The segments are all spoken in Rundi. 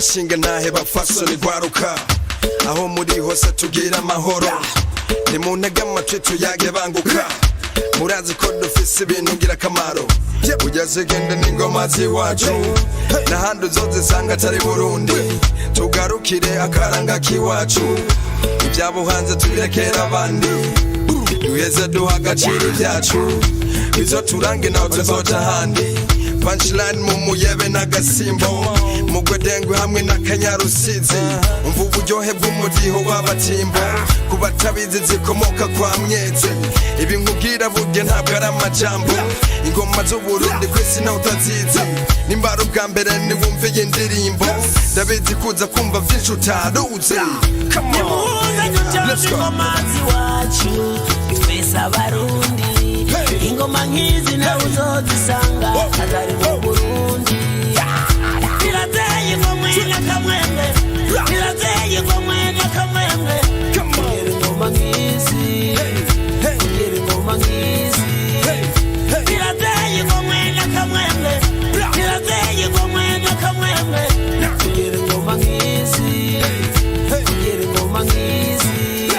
bashinga ntahe bafasoni gwaruka aho muri hose tugira amahoro nimuntege amatwi tuyage banguka murazi ko dufise ibintu ngira akamaro ugeze genda n'ingoma z'iwacu n'ahandi uzozisanga atari Burundi tugarukire akaranga k'iwacu ibyabo hanze tubirekera abandi duheze duha agaciro ibyacu bizoturange naho tuzoja ahandi punchline mu muyebe n'agasimbo mugwedengwe hamwe n'akanyarusizi umva uburyohe bw'umudiho w'abatimbo ku batabizi zikomoka kwa Mweze ibi nkubwira burya ntabwo ari amajambo ingoma z'Uburundi kw'isi nawe utazizi nimbara ubwa mbere niwumve iyi ndirimbo ndabizi kuza kumva vyinshi utaruzi nimuze dutanga ingoma z'iwacu twese abarundi ingoma nk'izi nawe uzozisanga atari mu Burundi birateye ingoma n'akamwemwe birateye ingoma n'akamwemwe kugira ingoma nk'izi kugira ingoma nk'izi birateye ingoma n'akamwemwe birateye ingoma n'akamwemwe kugira ingoma nk'izi kugira ingoma nk'izi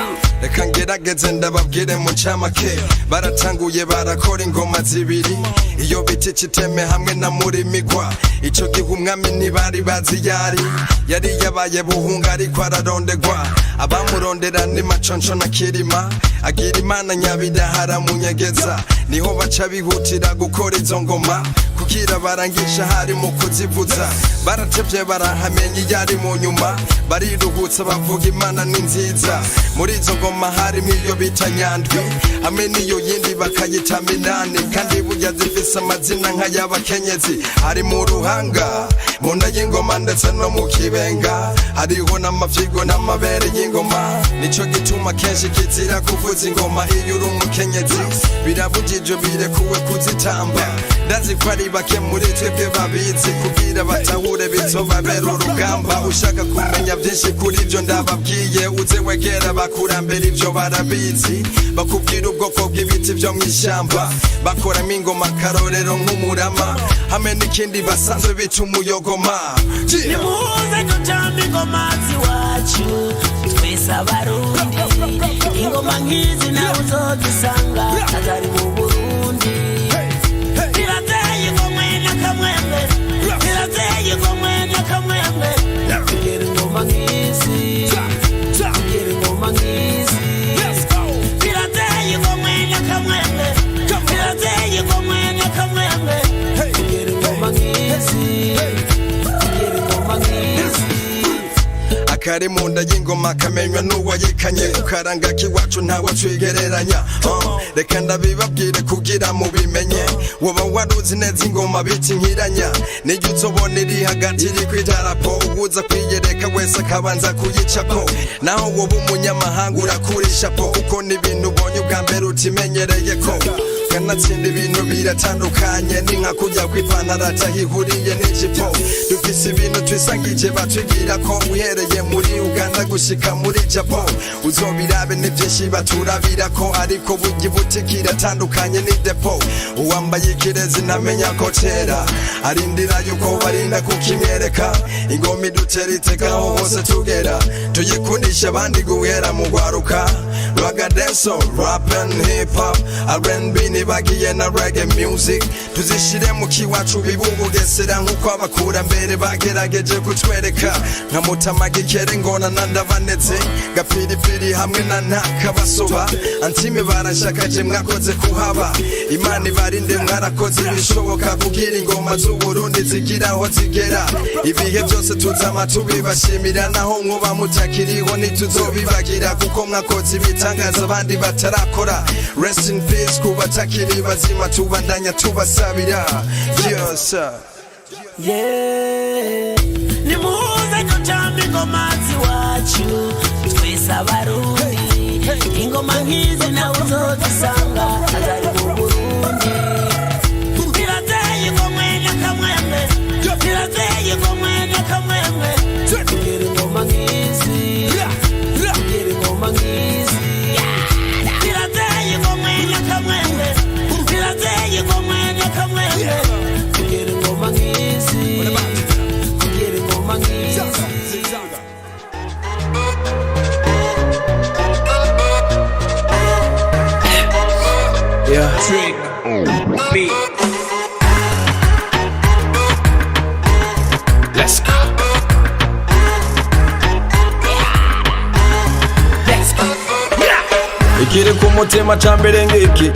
reka ngerageze ndababwire mu ncamake baratanguye barakora ingoma zibiri iyo biti kiteme hamwe na Murimigwa ico gihe umwami ntibari bazi yari yabaye buhunga ariko ararondegwa abamurondera ni Maconco na Kirima agira Imana nyabidahara munyegeza niho baca bihutira gukora izo ngoma kugira barangisha hari mu kuzivuza baratevye barahamenya iyari mu nyuma bariruhutsa bavuga Imana ni nziza muri izo ngoma hari iyo bita Nyandwi hamwe niyo yindi bakayita Minani kandi burya zifise amazina nk'ay'abakenyezi hari mu Ruhanga mu nda y'ingoma ndetse no mu Kibenga hariho n'amavyigo n'amabere y'ingoma nico gituma kenshi kizira kuvuza ingoma iyo uri umukenyezi birabujijwe birekuwe kuzitamba ndazi ko ari bake muri twebwe babizi kugira batahure bizobabera urugamba ushaka kumenya vyinshi kuri ivyo ndababwiye uze wegera bakurambera ivyo barabizi bakubwira ubwoko bw'ibiti vyo mw'ishamba bakoramo ingoma karorero nk'umurama hamwe n'ikindi basanzwe bita umuyogoma nimuze dutanga ingoma z'iwacu twese abarundi ingoma nk'izi nawe uzozisanga atari mu Burundi birateye ingoma n'akamwemwe birateye ingoma n'akamwemwe kugira ingoma nk'izi kugira ingoma nk'izi birateye ingoma n'akamwemwe birateye ingoma n'akamwemwe kugira ingoma nk'izi kugira ingoma nk'izi akari mu nda y'ingoma kamenywa n'uwayikanye ukaranga k'iwacu ntawe twigereranya reka ndabibabwire kugira mubimenye woba waruzi neza ingoma biti nkiranya niyo uzobona iri hagati iri kw'idarapo uwuza kwiyereka wese akabanza kuyicako naho woba umunyamahanga urakurisha po kuko n'ibintu ubonye ubwa mbere utimenyereye ko kanatsinda ibintu biratandukanye ni nka kujya kw'ipantaro atahihuriye n'ijipo dufise ibintu twisangije batwigira ko uhereye muri Uganda gushika muri Japan uzobirabe ni vyinshi baturabira ko ariko burya ibutiki iratandukanye ni depo uwambaye ikirezi ntamenya ko cera arindira yuko barinda kukimwereka ingoma idutera itekaho hose tugera tuyikundisha abandi guhera mu gwaruka ragadenso rap and hip hop R&B nibagiye na reggae music tuzishire mu kiwacu bibubugesera nk'uko abakurambere bagerageje kutwereka nka Mutamagikere ngona na Ndabaneze Gapiripiri hamwe na Ntakabasoba antime barashakaje mwakoze kuhaba Imana ibarinde mwarakoze ibishoboka kugira ingoma z'Uburundi zigira aho zigera ibihe byose tuzama tubibashimira naho mwoba mutakiriho ntituzobibagira kuko mwakoze ibitangaza abandi batarakora rest in peace kubatakiri bazima tubandanya tubasabira yes nimuze dutanga ingoma z'iwacu twese abarundi ingoma nk'izi nawe uzozisanga atari mu Burundi birateye ingoma n'akamwemwe birateye ingoma n'akamwemwe kugira ingoma nk'izi kugira ingoma nk'izi birateye ingoma n'akamwemwe birateye ingoma n'akamwemwe kugira ingoma nk'izi kugira ingoma nk'izi Yeah. Trick beat. Let's go. Ikiri ku mutima ca mbere ngiki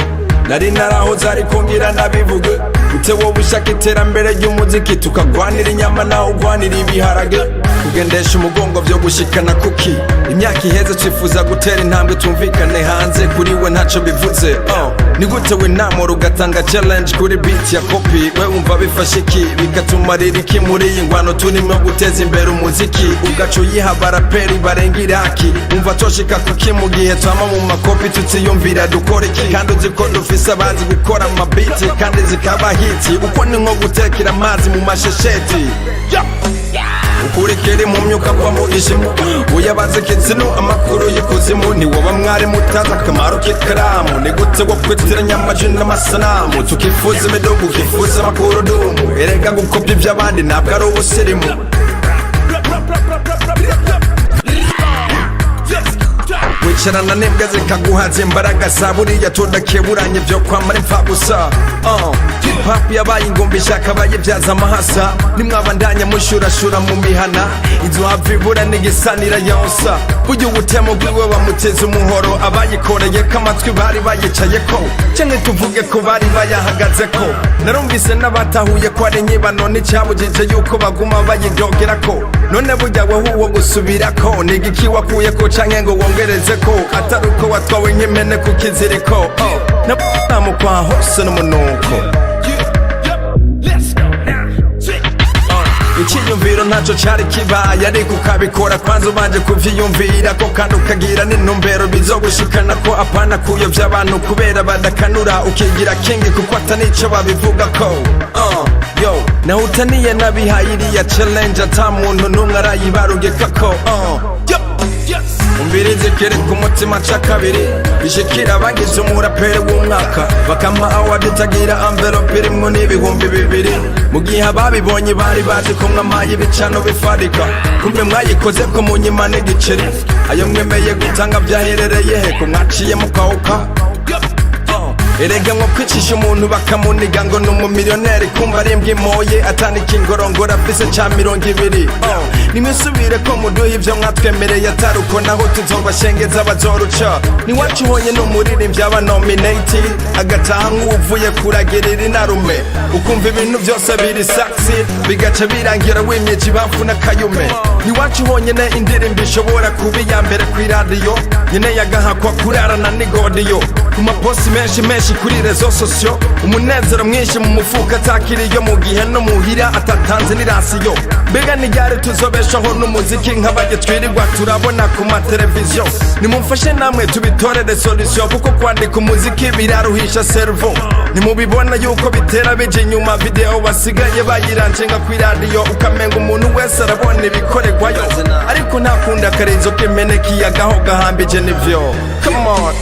nari narahoze ariko ngira nabivuge ute wowe ushaka iterambere ry'umuziki tukagwanira inyama nawe ugwanira ibiharage kugendesha umugongo vyo gushikana kuki imyaka iheze twifuza gutera intambwe tumvikane hanze kuri we ntaco bivuze ni gute we namora ugatanga challenge kuri beat ya copy we wumva bifashe iki bikatumarira iki muri iyi ngwano turimo guteza imbere umuziki ugaca uyiha baraperi barenga iraki wumva toshika kuki mu gihe twama mu makopi tutiyumvira dukora iki kandi uzi ko dufise abazi gukora amabiti kandi zikaba hiti uko ni nko gutekera amazi mu mashesheti ukurikira mu myuka kwa mu ishimu uyabaze kitsino amakuru y'ikuzimu ntiwoba mwari mutazi akamaro k'ikaramu ni gute wo kwitiranya amajwi n'amasanamu tukifuza imidugu ukifuza amakurudumu erega gukopya iby'abandi ntabwo ari ubusirimu wicarana n'imbwa zikaguhaza imbaraga za buriya tudakeburanye vyo kwamara impfagusa hip-hop yabaye ingumbi ishaka bayibyaza amahasa nimwabandanya mushurashura mu mihana inzu hava ibura n'igisanira yonsa burya ubutemu bwiwe bamuteza umuhoro abayikoreye ko amatwi bari bayicayeko canke tuvuge ko bari bayahagazeko narumvise n'abatahuye ko ari nyibano n'icyabujije yuko baguma bayidogerako none burya wewe uwo gusubirako nigiki wakuyeko canke ngo wongerezeko atari uko watwawe nk'impene ku kiziriko namukwa hose n'umunuko icyiyumviro ntacyo cyari kibaye ariko ukabikora kwanza ubanje kuvyiyumvira ko kandi ukagira n'intumbero bizogushikana ko apana kuyovya abantu kubera badakanura ukigira kingi kuko atanico babivugako yo naho utaniye nabihaye iriya challenge ata muntu n'umwe arayibarugekako umbirizi kiri ku mutima ca kabiri ishikira abagize umuraperi w'umwaka bakama award itagira envelope irimwo n'ibihumbi 2 mu gihe ababibonye bari bazi ko mwamaye ibicano bifarika kumbe mwayikoze ko munyima n'igiceri ayo mwemeye gutanga vyaherereye he ko mwaciye mukawuka erega nko kwicisha umuntu bakamuniga ngo ni umumiliyoneri kumva arimbwa imoye atanika ingorongoro afise ca 20 nimwisubire ko muduha ivyo mwatwemereye atari uko naho tuzobashengeza bazoruca niwacu ubonye n'umuririmbyi aba nominated agataha nk'uvuye kuragirira inarume ukumva ibintu vyose biri saxi bigaca birangira wimyeje ibamfu n'akayume niwacu ubonye ne indirimbo ishobora kuba iya mbere kw'iradiyo nyene yagahakwa kurarana n'igodiyo ku maposi menshi kuri rezo sosio umunezero mwinshi mu mufuka atakiriyo mu gihe no muhira atatanze n'irasiyo mbega n'iryari tuzobeshaho n'umuziki nk'abaje twirirwa turabona ku mateleviziyo nimumfashe namwe tubitorere solution kuko kwandika umuziki biraruhisha servo nimubibona yuko bitera bije inyuma video basigaye bayirancenga kw'iradiyo ukamenga umuntu wese arabona ibikoregwayo ariko ntakunda akarenzo k'imene kiyagaho gahambije nivyo come on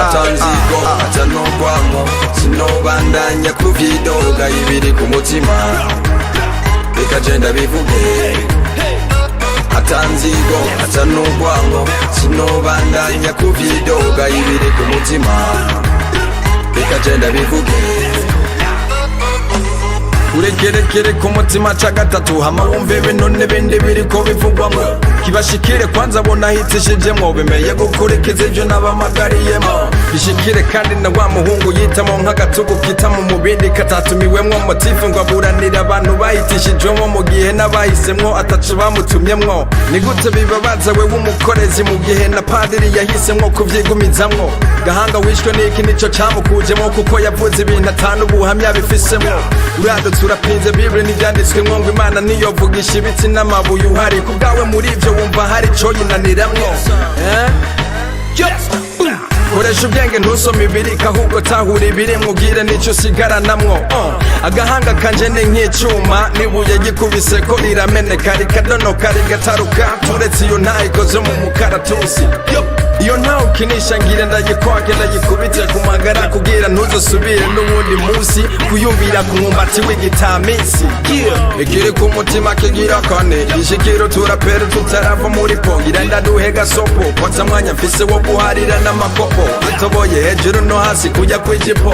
atanzigo atanogwamo sinobandanya kuvyidoga ibiri ku mutima bikagenda bivuge atanzigo atanogwamo sinobandanya kuvyidoga ibiri ku mutima bikagenda bivuge urekerekere ku mutima ca gatatu hama wumve ibintu n'ibindi biriko bivugwamwo kibashikire kwanza bona hitishijemwo bemeye gukurikiza ivyo nabamagariyemo bishikire kandi na wa muhungu yitamo nk'agatugu kitamo mu bindi katatumiwemwo motifu ngo aburanira abantu bahitishijwemo mu gihe n'abahisemwo ataco bamutumyemwo ni gute bibabaza wewe umukorezi mu gihe na padiri yahisemwo kuvyigumizamwo gahanga wishwe n'iki nico camukujemwo kuko yavuze ibintu atanu ubuhamya bifisemwo turapinze Bible n'ivyanditswemwo ngo Imana niyovugisha ibiti n'amabuye uhari kubwawe muri ivyo wumva hari co yinaniramwo koresha ubwenge ntusome ibirika ahubwo tahura ibirimwo ugire n'ico usigaranamwo agahanga kanje ni nk'icuma n'ibuye gikubise ko rirameneka rikadonoka rigataruka turetse iyo ntayikoze mu mukaratusi iyo ntawe ukinisha ngire ndagikwake ndagikubite ku magara kugira ntuzosubire n'uwundi munsi kuyumvira ku mwumbati w'igitamisi ikiri ku mutima kigira kane ishikiro turapera tutarava muri po ngira ndaduhe gasopo kwanza mwanya mfise wo guharira n'amakopo atoboye hejuru no hasi kujya kw'ijipo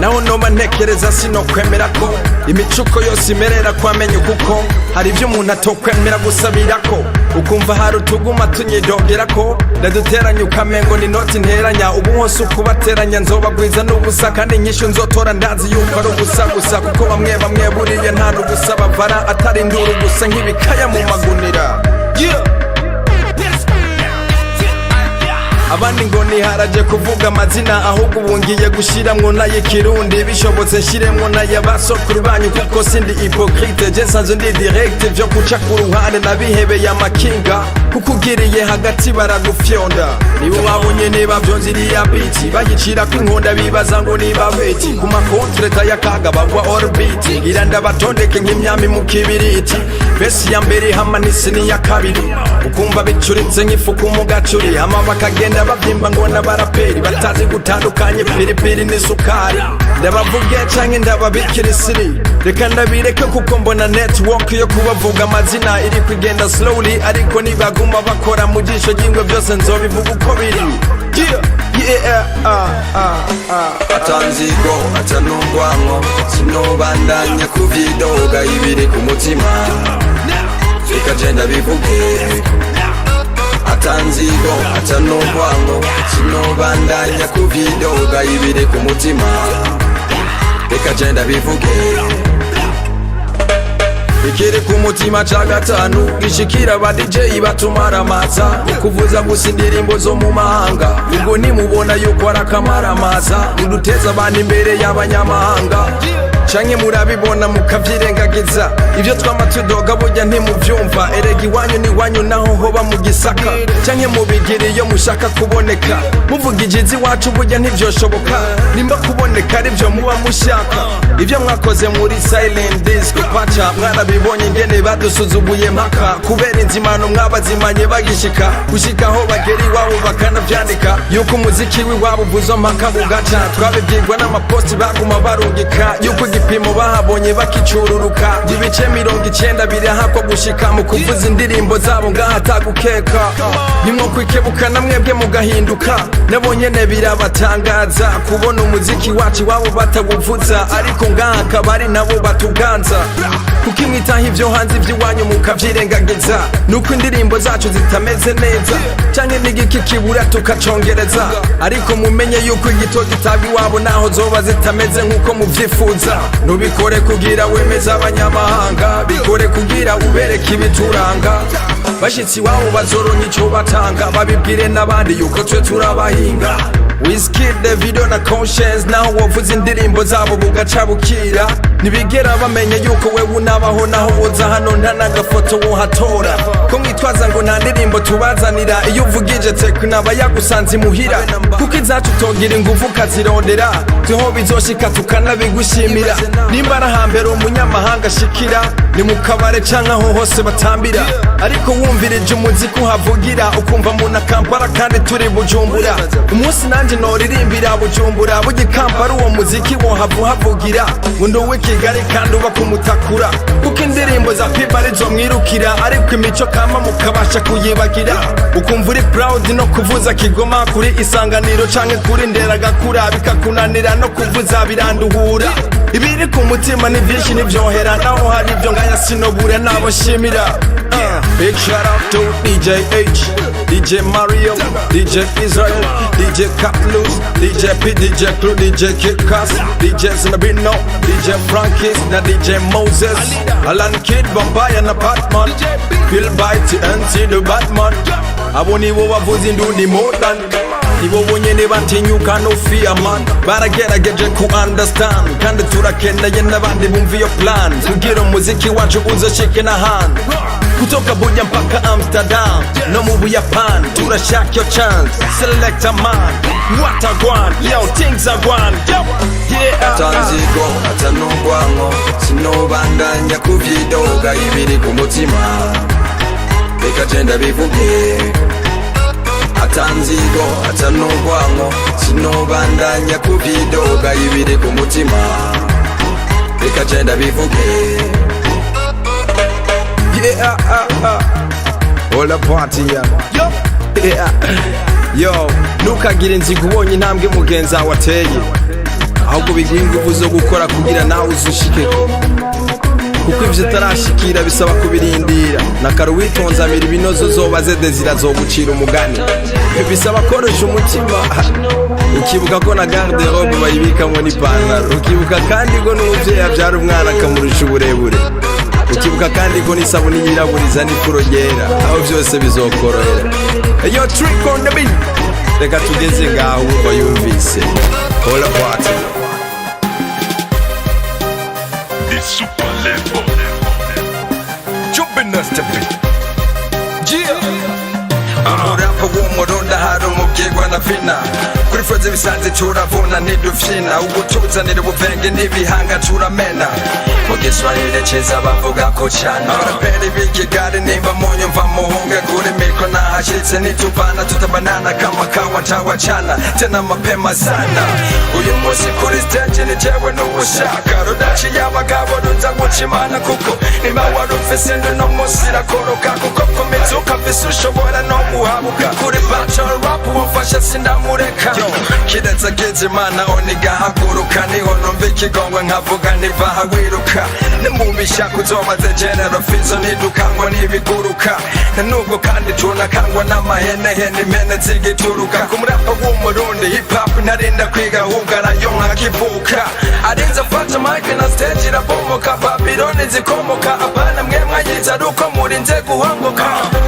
naho noba ntekereza sinokwemera ko imicuko yose imerera kwamenya kuko hari ibyo umuntu atokwemera gusabirako ukumva hari utuguma tunyidogerako ndaduteranya ukamengo ni noti nteranya ubu hose ukubateranya nzobagwiza n'ubusa kandi nyinshi nzotora ndazi yuko ari ubusa gusa kuko bamwe buriye nta n'ubusa bavara atari induru gusa nk'ibikaya mu magunira abandi ngo niharaje kuvuga amazina ahubwo ubu ngiye gushiramwo n'ay'ikirundi bishobotse nshiremwo n'ay'abasokuru banyu kuko sindi hypocrite je nsanzwe ndi direct vyo kuca ku ruhande nabihebeye amakinga kuko ugiriye hagati baragufyonda nibo babonye niba vyonziriya biti bayicirako inkonda bibaza ngo niba beti ku makontreta y'akaga bagwa orbit ngira ndabatondeke nk'imyami mu kibiriti besi ya mbere hama n'isi n'iya kabiri ukumva bicuritse nk'ifuku mu gacuri hama bakagenda bavyimba ngo n'abaraperi batazi gutandukanye piripiri n'isukari ndabavuge canke ndababikira isiri reka ndabireke kuko mbona network yo kubavuga amazina iri kwigenda slowly ariko nibaguma bakora mu jisho ry'ingwe byose nzobivuga uko biri atanzigo atanungwanko sinobandanya kuvidoga ibiri ku mutima bikagenda bivuge atanzigo atanungwanko sinobandanya kuvidoga ibiri ku mutima bikagenda bivuge ikiri ku mutima ca gatanu gishikira aba DJ batumara amaza ukuvuza gusa indirimbo zo mu mahanga ubwo nimubona yuko ari akamaramaza uduteza abantu imbere y'abanyamahanga canke murabibona mukavyirengagiza ivyo twama tudoga burya ntimuvyumva erega iwanyu n'iwanyu naho hoba mu gisaka canke mubigire iyo mushaka kuboneka muvuga ijizi iwacu burya ntivyoshoboka nimba kuboneka arivyo muba mushaka ivyo mwakoze muri silent disco pacha mwarabibonye ingene badusuzuguye mpaka kubera inzimano mwabazimanye bagishika gushika aho bagera iwabo bakanavyandika yuko umuziki w'iwabo uvuzo mpaka bugaca twabivyigwa n'amaposti baguma barungika yuko igipimo bahabonye bakicururuka ibice 90 birahakwa gushika mu kuvuza indirimbo zabo ngaha atagukeka nimwo kwikebuka na mwebwe mugahinduka nabonye ne birabatangaza kubona umuziki wacu wabo batawuvuza ariko ngaha kabari nabo batuganza kuko imwitaho ivyo hanze ivy'iwanyu mukavyirengagiza nuko indirimbo zacu zitameze neza canke n'igiki kibura tukacongereza ariko mumenye yuko igito gitabwa iwabo naho zoba zitameze nk'uko muvyifuza nubikore kugira wemeza abanyamahanga bikore kugira ubereke ibituranga bashitsi iwabo bazoronka ico batanga babibwire n'abandi yuko twe turabahinga Wizkid, Davido na Conscience naho wavuze indirimbo zabo bugaca bukira ntibigera bamenye yuko wewe unabaho naho woza hano nta n'agafoto wohatora ko mwitwaza ngo nta ndirimbo tubazanira iyo uvugije tekno aba yagusanze imuhira kuko izacu utogira inguvu ukazirondera tuho bizoshika tukanabigushimira nimba ari hambere umunyamahanga ashikira ni mu kabare canke aho hose batambira ariko wumvirije umuziki uhavugira ukumva muna Kampala kandi turi Bujumbura umunsi nanje noririmbira Bujumbura bugi Kampala uwo muziki wohavugira ngo we Kigali kandi uba kumutakura kuko indirimbo za Pipa arizo mwirukira ariko imico kama mukabasha kuyibagira ukumva uri proud no kuvuza Kigoma kuri Isanganiro canke kuri Nderagakura bikakunanira no kuvuza biranduhura ibiri ku mutima ni vyinshi nivyohera naho hari ivyo ngaya sinobura nabo shimira big shout out to DJ H, DJ Mario, DJ Israel, DJ Caplus, DJ P, DJ Crew, DJ Kickass, DJ Snabino, DJ Frankis, na DJ Moses, Alan Kid, Bombay na Batman, Bill Bite, NC the Batman. Abo nibo bavuza indundi modern nibo bonyene batinyuka no fear man baragerageje ku understand kandi turakeneye n'abandi bumva iyo plan kugira umuziki wacu uzoshike n'ahandi kutoka Buja mpaka Amsterdam no mu Buyapani turashaka your chance select a man what a gwan yo things are gwan yeah atanzigo atanungwanko sinobandanya kuvyidoga ibiri ku mutima bikagenda bivuge atanzigo atanungwanko sinobandanya kuvyidoga ibiri ku mutima bikagenda bivuge all the party yeah yo ntukagire inzigo ubonye intambwe mugenzi wawe ateye, ahubwo biguha ingufu zo gukora kugira nawe uzushikeko, kuko ivyo utarashikira bisaba kubirindira. Na kare witonze amira ibinozo zoba zedezira zogucira umugani, bisaba korosha umutima. Ukibuka ko na garde robe bayibikamwo n'ipantaro, ukibuka kandi ko n'umuvyeyi avyara umwana akamurusha uburebure, ukibuka kandi ko n'isabuni yiraburiza n'ifuro ryera, aho vyose bizokorohera. Yo trick on the beat, reka tugeze ngaho wumva yumvise hola party The super level. jumping us to beat. Umurapa w'umurundi hari umubwirwa na vina, kuri froze bisanze turavuna ntidufyina, ubutuzanira ubuvenge n'ibihanga turamena, mu giswahili ciza bavuga ko cana, abaraperi b'Ikigali nimba munyumva muhunge, kuri mikro nahashitse nituvana tutabanana kama kawa tawachana tena mapema sana. Uyu musi kuri stage ni jewe n'ubushaka, rudaciye abagabo ruza gucimana, kuko nimba warufise no musi rakoroka, kuko kumizuka mfise ushobora no guhabuka, kuri battle rap wamfasha sindamureka, kiretse agize imana onigahaguruka, niho numva ikigongwe nkavuga ntivaha wiruka, nimubisha kuzomaze general fizo ntidukangwa n'ibiguruka, na nubwo kandi tunakangwa n'amahenehene impene zigituruka, ku murapa w'umurundi hip hop narinda kwiga ahubwo arayo nkakivuka, arinze afata mic na stage irabomoka, Babyloni zikomoka, abana mwe mwayiza aruko murinze guhongoka,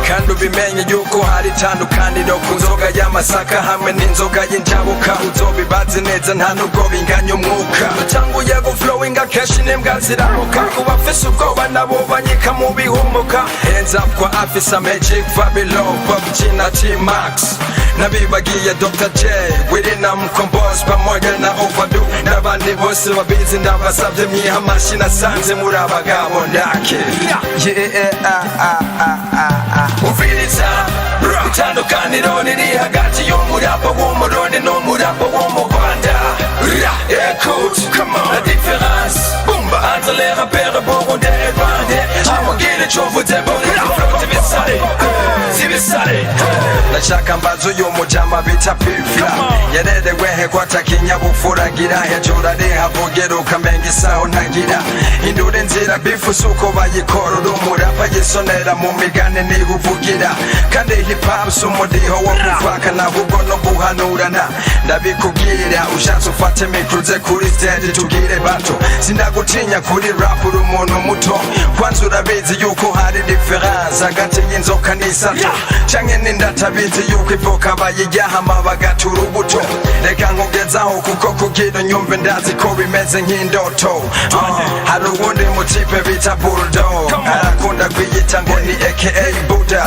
kandi ubimenye yuko hari itandukaniro ku nzoga y'amasaka hamwe n'inzoga y'injabuka, uzobibaze neza nta nubwo binganya umwuka, utanguye guflowinga kenshi n'imbwa ziramuka, ku bafise ubwoba nabo banyika mu bihumuka, hands up kwa afisa magic Babylon babukina T-Max, nabibagiye Dr. J wirina mkombozi pamoja na Overdue n'abandi bose babizi, ndabasavye mwiha amashi nasanze muri abagabo ndake uviriza itandukaniro riri hagati y'umurapa w'umurundi n'umurapa wo mu Rwanda. Écoute, la différence entre les rappeurs burundais et rwandais, amubwire ico mvuze mbone zibisare, ndashaka mbazo y'umujama bita Pifla, yarerewe he kwata kinyabufuragira, hejuru arihavugera ukamenga isaho ntagira, hindura inzira bifu suko bayikora, urumurapa yisonera mu migani niho uvugira, kandi hip hop si umudiho wo kuvakana ahubwo no guhanurana, ndabikubwira ushatse ufate mikro uze kuri stage tugire bato, sindagutinya kuri rap uri umuntu muto, kwanza urabizi yuko hari difference hagati y'inzoka n'isato, canke n'indatabizi yuko ivoka bayijyahama bagatura ubuto, reka nkugezaho kuko kugira nyumve ndazi ko bimeze nk'indoto. Hari uwundi mutipe bita Bulldog, arakunda kwiyita ngo ni aka Buddha,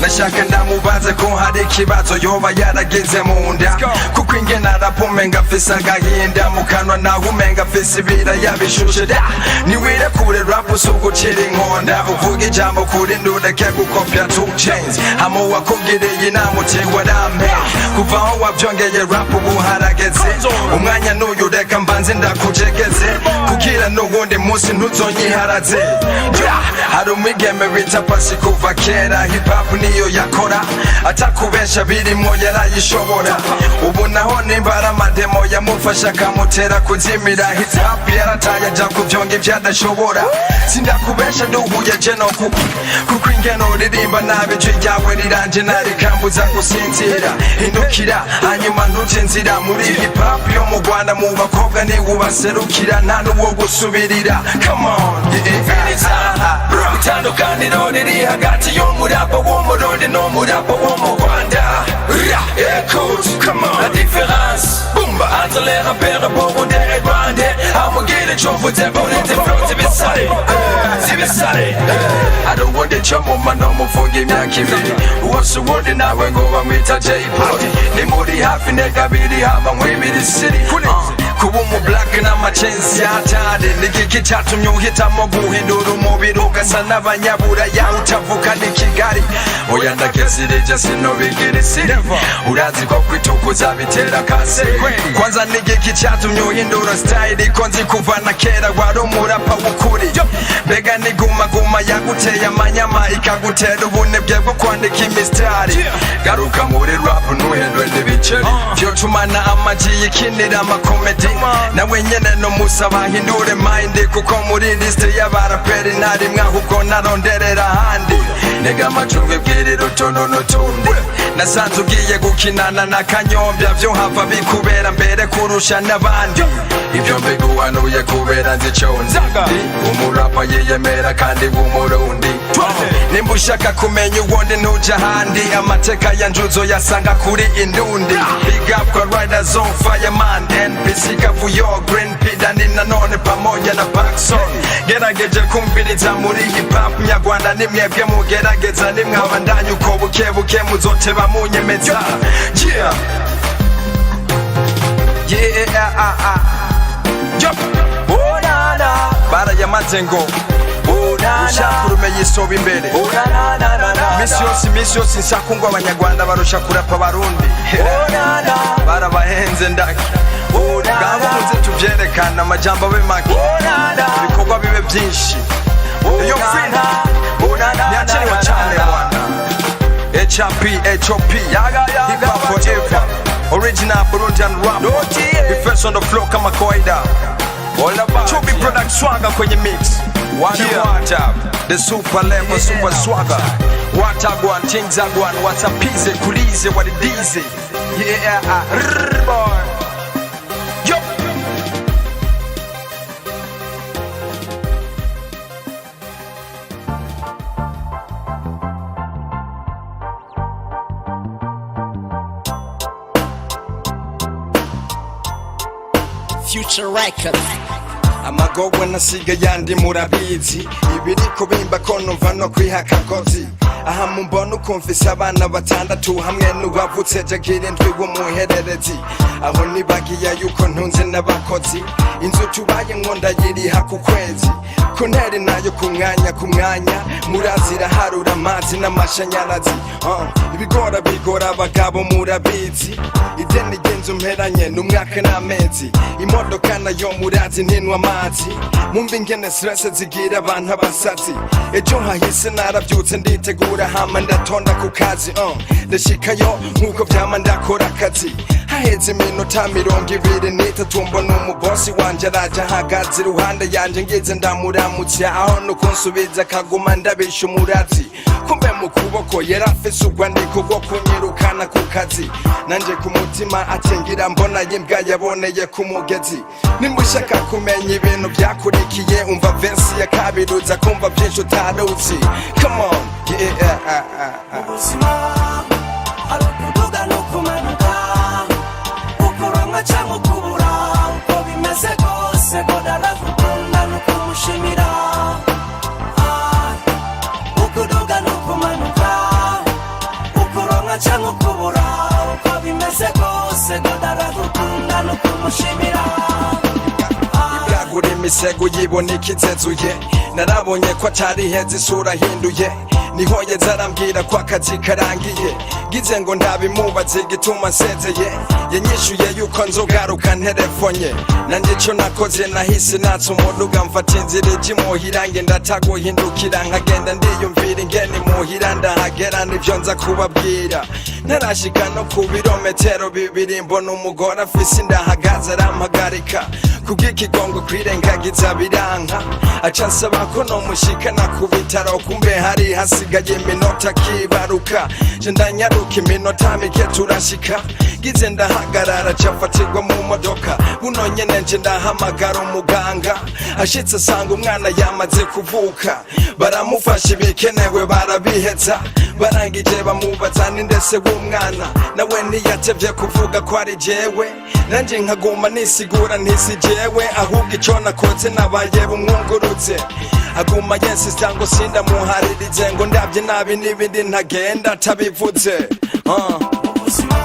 nashaka ndamubaze ko hari ikibazo yoba yaragize mu nda, kuko ingena rap umenga afise agahinda mu kanwa, naho umenga afise ibira yabishushe, niwirekure rap usugucira inkonda, uvuga ijambo kuri ndureke gukopya 2 Chainz, hama wakugiriye inama utigwa rame, kuva aho wavyongeye rap ubu harageze, umwanya n'uyu reka mbanze ndakujegeze, kugira n'uwundi musi ntuzonyiharaze. Hari umwigeme bita Pasi kuva kera, hip hop niyo yakora, atakubesha birimwo yarayishobora, ubu naho nimbara amademo yamufasha akamutera kuzimira, hip hop yarataye aja kuvyonga ivyadashobora, sindakubesha nduhuye je no kuko ingeno uririmba nabi ijwi ryawe riranje narikambuza gusinzira, hindukira hanyuma ntuce inzira, muri hip hop yo mu Rwanda mu bakobwa ni ubaserukira, nta n'uwo gusubirira. Come on, itandukaniro riri hagati y'umurapa w'umurundi n'umurapa wo mu Rwanda. Écoute, la différence entre les rappeurs burundais et rwandais, amubwire ico mvuze mbone zibisare, hari uwundi co mu mano muvuga imyaka ibiri, uwose uwundi nawe ngo bamwita J-Boy, ni muri hafi ne kabiri hama nkwibiri siri, kuba umu black n'amacensi yatari nigiki cyatumye uhitamo guhindura umubiri ugasa n'abanyaburaya utavuka ni Kigali oya ndakesirije sinobigira isiri urazi ko kwitukuza bitera kanseri kwanza nigiki cyatumye uhindura style ko nzi kuva na kera wari umurapa w'ukuri mbega niguma yaguteye amanyama ikagutera ubunebwe bwo kwandika imistari garuka muri rap ntuhendwe n'ibiceri vyotumana amaji yikinira amakomedi nawe nyene no musaba hindure mind kuko muri liste y'abaraperi narimwe ahubwo naronderera ahandi nega amacumbi bwirira utuntu n'utundi nasanze ugiye gukinana na Kanyombya vyo hava bikubera mbere kurusha n'abandi ibyo mbiguhanuye kubera nziconze umurapa yiyemera kandi w'umurundi nimba ushaka kumenya uwundi ntuja ahandi amateka ya njuzo yasanga kuri indundi big up kwa riders on fireman NPC Kavuyo Green P Dani nanone pamoja na Paxson gerageje kumviriza muri hip hop nyarwanda nimwebwe mugerageza nimwe abandanya uko buke muzoteba munyemeza barayamaze ngo ushaka urumenye isoba imbere misi yose nshaka ngo abanyarwanda barusha kurapa abarundi barabahenze ndaki ngabo muze tuvyerekana amajambo abe make ibikorwa bibe byinshi iyo fina ntiyakiriwe cyane bwana HRP HOP hip hop forever original Burundian rap the first on the floor kama kawaida Chubby product swagger kwenye mix what up the super level super swagger what up one things are one what up piece kulize what it is boy yo Future Records amagogwe nasiga yandi murabizi ibiriko bimba ko numva no kwihaka kozi aha mumbona ukumvisa abana batandatu hamwe n'ubavutse jagira indwi w'umuhererezi aho nibagiye yuko ntunze n'abakozi inzu tubaye ndayiriha ku kwezi konteri nayo ku mwanya murazira harura amazi n'amashanyarazi bigora abagabo murabizi ideni genzo mperanye n'umwaka n'amezi imodoka nayo murazi ntinwa amazi mumva ingene stress zigira abantu abasazi ejo hahise narabyutse nditegura hama ndatonda ku kazi ndashikayo nkuko vyama ndakora akazi haheze iminota 23 mbona umubosi wanje araje ahagaze iruhande yanje ngize ndamuramutse aho nuko nsubiza kaguma ndabisha umurazi kumbe mu kuboko yarafise urwandiko rwo kunyirukana ku kazi nanje ku mutima atengira mbona yimbwa yaboneye ku mugezi nimushaka kumenya ibintu byakurikiye umva verse ya kabiruza kumva byinshi utaruzi come on ubuzima ari ukuduga no kumanuka ukuronka cyangwa ukubura uko bimeze rwose goda aragukunda no kumushimira ukuduga no kumanuka ukuronka cyangwa ukubura uko bimeze rwose goda aragukunda no kumushimira ibwagura imisego yibona ikizezuye narabonye ko atari heza isura hinduye niho yeza arambwira ko akazi karangiye gize ngo ndabimubaze igituma nsezeye yanyishuye yuko nzogaruka nterefonye nanje ico nakoze nahise natse umuduga mfata inzira imuhira ngenda taguhindukira nkagenda ndiyumvira ingene imuhira ndahagera nivyo nza kubabwira ntarashika no ku birometero 2 mbona umugore afise indahagaze arampagarika kubw'ikigongo kwirengagiza biranka aca nsaba ko nomushikana ku bitaro kumbe hari hasigaye iminota kibaruka je ndanyaruka iminota mike turashika gize ndahagarara cafatirwa mu modoka buno nyene nje ndahamagara umuganga ashitse asanga umwana yamaze kuvuka baramufasha ibikenewe barabiheza barangije bamubaza n'indese w'umwana nawe ntiyatevye kuvuga ko ari jewe nanje nkaguma nisigura ntisi jewe ahubwo ico nakoze nabaye bumwunguruze aguma yensista ngo sindamuharirize ngo ndavye nabi n'ibindi ntagenda atabivuze ubuzima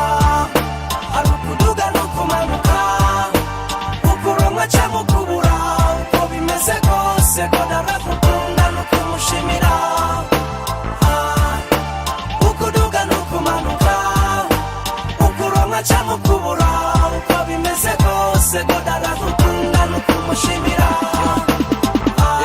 ari ukuduga no kumanuka ukuronka cyangwa ukubura uko bimeze kose God aragukunda nukumushimira ukuduga nukumanuka ukuronka cyangwa ukubura uko bimeze kose God aragukunda nukumushimira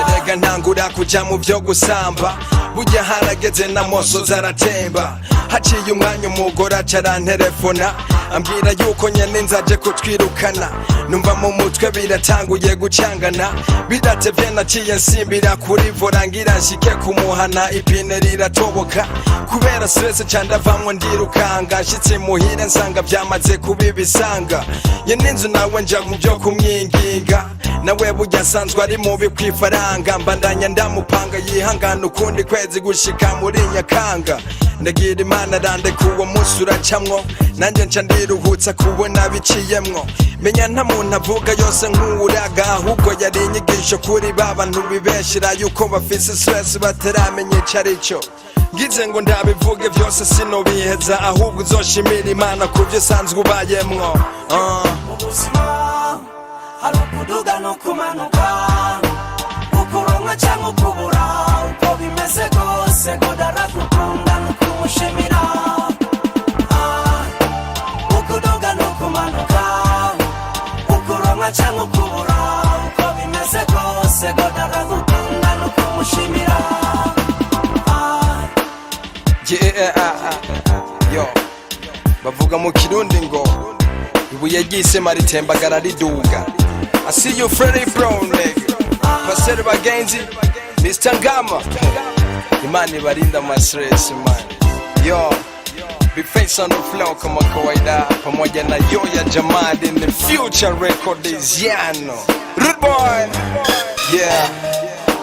erega ntangura kuja mu byo gusamba burya harageze na moso zaratemba haciye umwanya umugore acaranterefona ambwira yuko nyene nzaje kutwirukana numva mu mutwe biratanguye gucangana bidatevye naciye nsimbira kuri vora ngira nshike kumuhana ipine riratoboka kubera stress candavamwo ndirukanga nshitse muhira nsanga vyamaze kubibisanga nyene inzu nawe nja mu byo kumwinginga nawe burya asanzwe ari mubi kwifaranga mbandanya ndamupanga yihangana ukundi kwezi gushika muri Nyakanga ndagira Imana arandeka uwo munsi uracamwo nanjye nca ndiruhutsa kubona biciyemwo menya nta muntu avuga yose nk'uwuraga ahubwo yari inyigisho kuri ba bantu bibeshera yuko bafise stress bataramenya ico arico ngize ngo ndabivuge vyose sinobiheza ahubwo uzoshimira Imana kuvyo usanzwe ubayemwo ubuzima hari ukuduga nukumanuka ukuronka cyangwa ukubura uko bimeze kose God aragukunda nukumushimira ukuduga nukumanuka ukuronka cyangwa ukubura uko bimeze kose God aragukunda nukumushimira yo bavuga mu kirundi ngo ibuye ry'isema ritembagara riduga. I see you Freddy Brown nigga Pastor bagenzi Mr. Ngama Imani barinda my stress man yo Big face on the floor kama kawaida pamoja na Yoya Jamad in the future record is Yano Rude boy yeah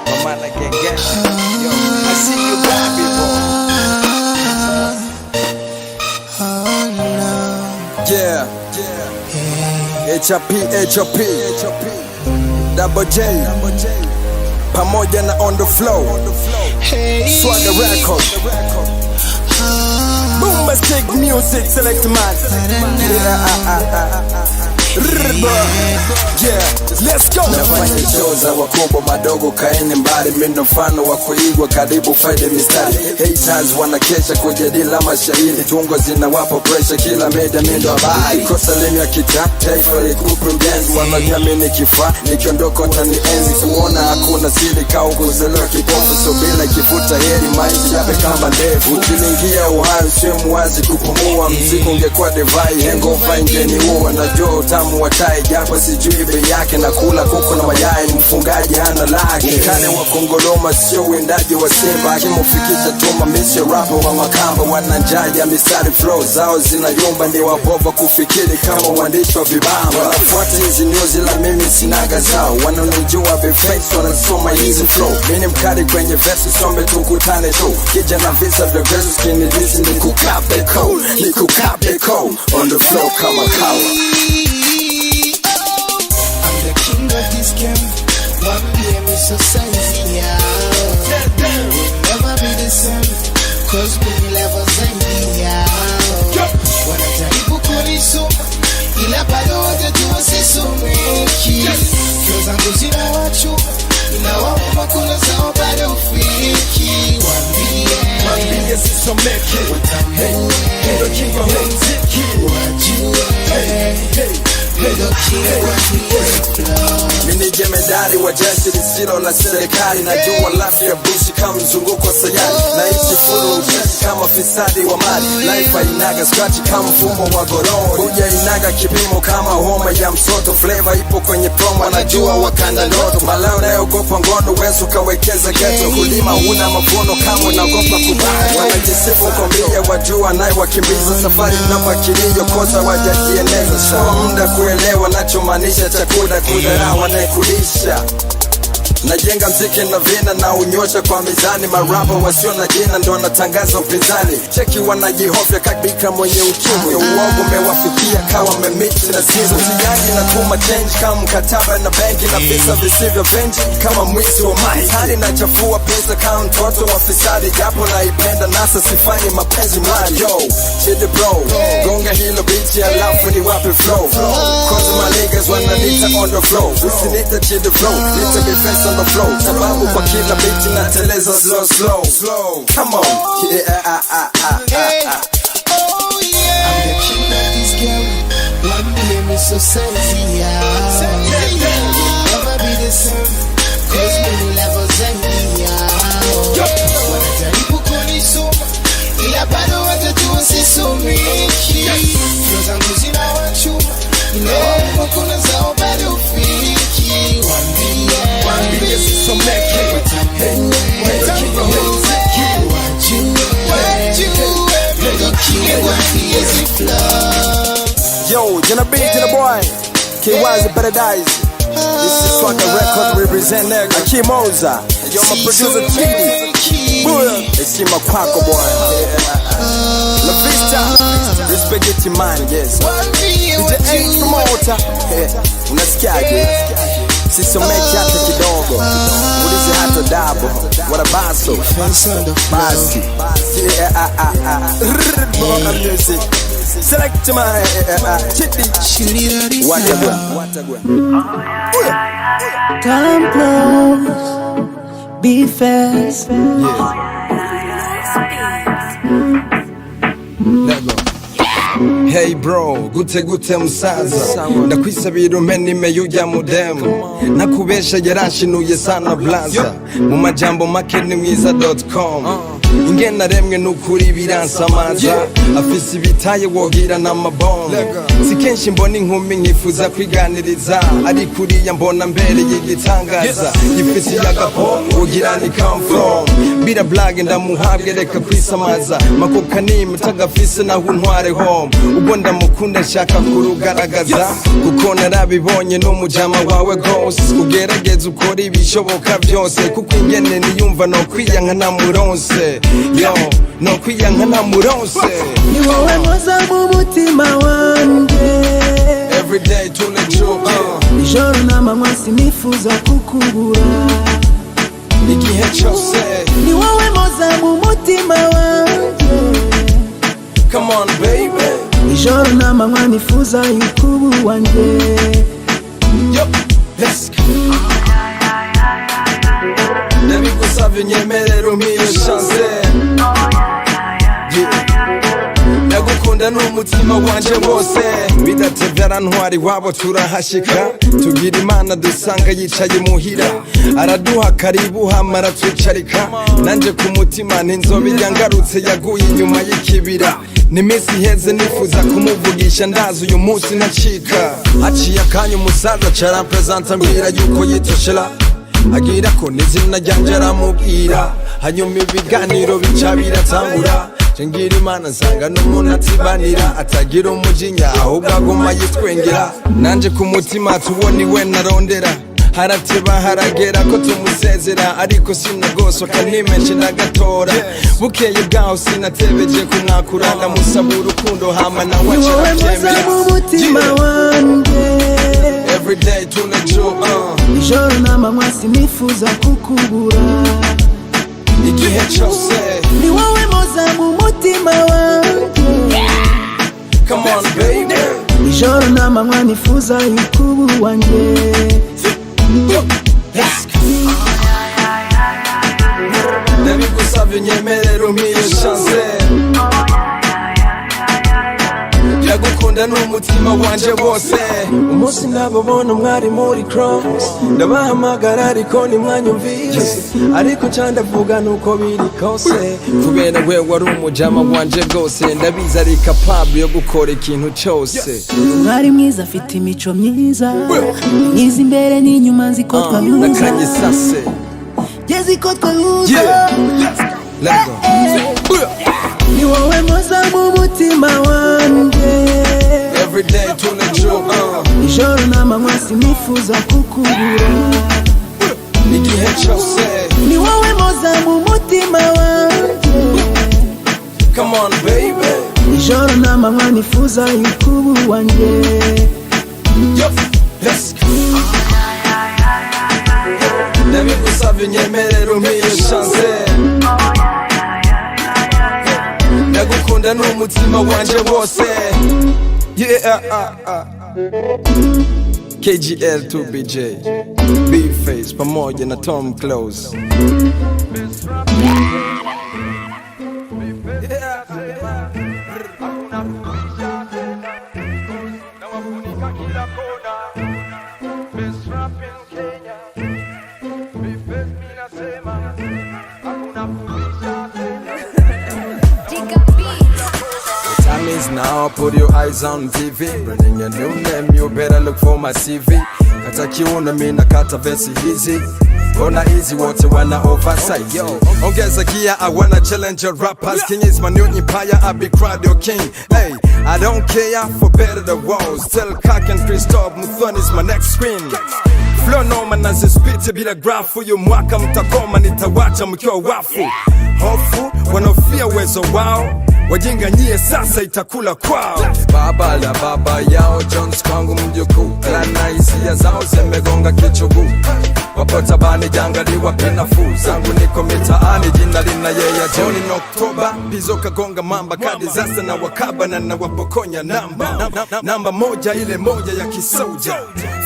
mama na genge yo I see you baby boy yeah HOP Double J pamoja na on the flow Swagger Record Bombastic music select man yeah let's go nafanya show za wakubwa madogo kaeni mbali mindo mfano wa kuigwa karibu faide mistari haters wanakesha kujadili mashairi tungo zinawapa pressure kila media mindo habari kosa lemi ya kita taifa likupe mjenzi wanajamini kifaa nikiondoka utanienzi kuona hakuna siri kao kuzelewa kipofu so bila kifuta heri maisha yabe kama ndefu ukilingia uhai sio muwazi kupumua mziku ungekuwa divai hangover ingeni huwa najua utamu wa chai japo sijui bei yake na kula kuku na mayai mfungaji hana laki kane wa Kongoloma sio uendaji wa Simba akimufikisha tuma misi rapper wa Makamba wananjaja mistari flow zao zinayumba ni wabova kufikiri kama uandishi wa vibamba wanafuata hizi news la mimi sinaga zao wananijua beface wanasoma hizi flow mimi mkali kwenye verse sombe tukutane tu kija na visa vya verse skinny this ni kukape code on the flow kama kawa the king of this game, one game is society, yeah. We'll never be the same, cause we never zaidi, yeah. Wanajaribu kunisoma, ila bado wajajua sisomeki. Kio zangu zina wachu, inawaomba kula zao bado ufiki. Wambie sisomeki, ndo king of muziki, wajue mini jemedari wa jeshi lisilo la serikali najua lafi ya bushi kama mzunguko sayari naishi furu ujeshi kama fisadi wa mali life hainaga scratch kama mfumo wa gorori huja inaga kipimo kama homa ya msoto flavor ipo kwenye promo najua wakanda ndoto malao nayogopa ngono wezo kawekeza geto kulima huna mavuno kama unagopa kubaya wanajisifu kombia wajua naye wakimbiza safari na makilio kosa wajajieneza sawa muda kuelewa nachomanisha chakula kudharau anayekulisha najenga mziki na vina na unyosha kwa mizani marapa wasio na jina ndo natangaza upinzani cheki wanajihofya kabika mwenye ukimwi uongo umewafikia kawa memiti na simu siyangi na kuma change kama mkataba na benki na visa visivyo venji kama mwisi wa mai hali na chafua pesa kama mtoto wa fisadi japo naipenda nasa sifanyi mapenzi mali yo with the bro. Gonga hilo beat alafu ni wape flow. Cause my niggas wananita on the flow. Usinita to the flow, nita be fast on the flow. Sababu kwa kila beat nateleza slow. Come on. Oh yeah. I'm the king of this game. One day me so sexy, never be the same. Cause many levels wanajaribu kunisoma ila bado watajua sisomeki. Flow zangu zina wachuma ila kuna zao bado ufiki. Wambie sisomeki. Yo, Jenna B to the boy. KY's a paradise. This is Swagger Record represent nigga. Akimoza. Yo, my producer T. Booyah. It's my Quaco boy. La Vista. Respect your mind, yes. DJ A promoter. Unasikiaje? Sisomeki hata kidogo. Ulizi hata dabo. Wanabaso. Basi. Bona music. Select my chitty. Watagwa. Come close, be fast. Hey bro, gute musaza. Ndakwisabira umene imeyujya mudemu. Nakubesha yaranshinuye sana blaza. Mu majambo make ni mwiza.com. Ingena remwe nukuri biransamaza. Afise ibitaye wogira n'amabombe. Sikenshi mbona inkumi nkifuza kwiganiriza. Ari kuriya mbona mbere y'igitangaza. Ifise yagapo wogira ni come from. Bira blague ndamuhabwe reka kwisamaza. Makoka nime tagafise naho ntware home. Ubwo ndamukunda nshaka kurugaragaza. Kuko narabibonye n'umujama wawe gose. Ugerageza ukora ibishoboka byose. Kuko ingene niyumva no kwiyanka namuronse. Yo, no kwiyanka namuronse. Ni wowe moza mu mutima wanje. Everyday tunejo. Ijoro n'amanywa sinifuza kukubura. Igihe cyose. Ni wowe moza mu mutima wanje. Come on baby. Ijoro n'amanywa nifuza yukubu wanje. Yo, let's go. Ndabigusavye nyemerera umpiye chance. Ndagukunda n'umutima wanje wose. Bidatevera ntwari wabo turahashika. Tugira Imana dusanga yicaye muhira. Araduha karibu hamara twicarika. Nanje ku mutima n'inzobe yangarutse yaguye inyuma y'ikibira. Nimisi heze nifuza kumuvugisha ndazi uyu munsi nacika. Haciye akanya umusaza carampresenta mbwira yuko yitoshera. Agira ko n'izina ryanje aramubwira. Hanyuma ibiganiro bica biratangura. Ngira Imana nsanga n'umuntu atibanira. Atagira umujinya ahubwo aguma yitwengera. Nanje ku mutima tubona iwe narondera. Harateba haragera ko tumusezera. Ariko sinagosoka nimenshi ndagatora. Bukeye bwaho sinatebeje kumwakura. Ndamusaba urukundo hama nawe acarabyemera. Mu mutima wanje. Everyday tunejo. Ijoro n'amanywa sinifuza kukubura. Igihe cyose. Ni wowe moza mu mutima wanje. Come on baby. Ijoro n'amanywa nifuza yukubu wanje. Ndabigusavye nyemerera umpiye chance. Ndagukunda n'umutima wanje wose. Umunsi ndababona mwari muri cross. Ndabahamagara ariko ntimwanyumvise. Ariko candavuga nuko biri kose. Kubera we wari umujama wanje gose. Ndabizi ari capable yo gukora ikintu cyose. Mwari mwiza afite imico myiza. Myiza imbere n'inyuma nziko twahuza. Nakanye sase. Jezi ko twahuza. Let's go. Ni wowe moza mu mutima wanje. Everyday tunejo. Ijoro n'amanywa sinifuza kukubura. Igihe cyose. Ni wowe moza mu mutima wanje. Come on baby. Ijoro n'amanywa nifuza yukubu wanje. Yo, let's go. Ndabigusavye nyemerera umpiye chance. Ndagukunda ndagukunda n'umutima wanje wose. Yeah, KGL 2BJ, B-Face pamoja na Tom Close. Time is now, put your eyes on TV. Running your new name, you better look for my CV. Kata kiuno mina kata vesi hizi. Gonna easy wote wana oversize. Yo, ongeza gear, I wanna challenge your rappers. King is my new empire, I be crowd your king. Hey, I don't care for better the walls. Tell Kak and Christoph Muthoni is my next screen. Flow noma nazisipite bila grafu. Yu mwaka mtakoma nitawacha mkiwa wafu. Hofu, wanofia uwezo wao. Wajinga nyie sasa itakula kwao. Baba la baba yao Jones kwangu mjukuu. Klana hisia zao zimegonga kichuguu. Wapota bani jangaliwa pinafu. Zangu niko mitaani jina lina yeya Johnny Oktoba. Pizo kagonga mamba kadi zasa na wakaba na wapokonya namba. Namba moja ile moja ya kisoja.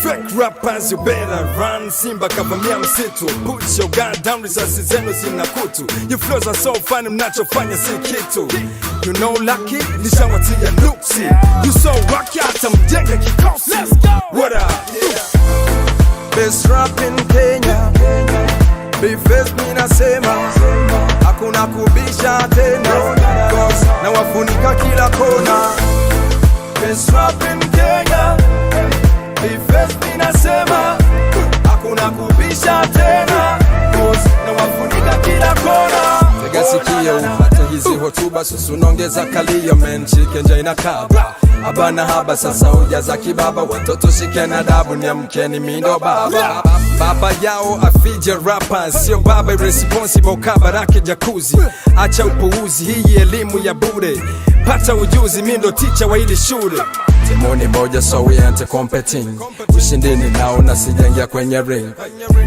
Fake rappers you better run. Simba kavamia msitu. Put your gun down, risasi zenu zina kutu. You flows are so funny mnachofanya si kitu. You know lucky, nishawatia nuksi. You so rocky, hata mjenge kikosi. What up? Best rap in Kenya. B-Face mina sema hakuna kubisha tena. Cause na wafunika kila kona. Best rap in Kenya. B-Face mina sema hakuna kubisha tena. Cause na wafunika kila kona. Tega sikio upate hizi hotuba. Susu nongeza kalio men chikenja inakaba. Abana haba sasa ujaza kibaba. Watoto shikeni adabu niamkeni mindo baba. Baba yao afije rappers. Sio baba irresponsible kabarake jacuzzi. Acha upuuzi hii elimu ya bure. Pata ujuzi mindo teacher wa hili shule. Timoni moja so we ain't competing. Ushindini nao na sijaingia kwenye ring.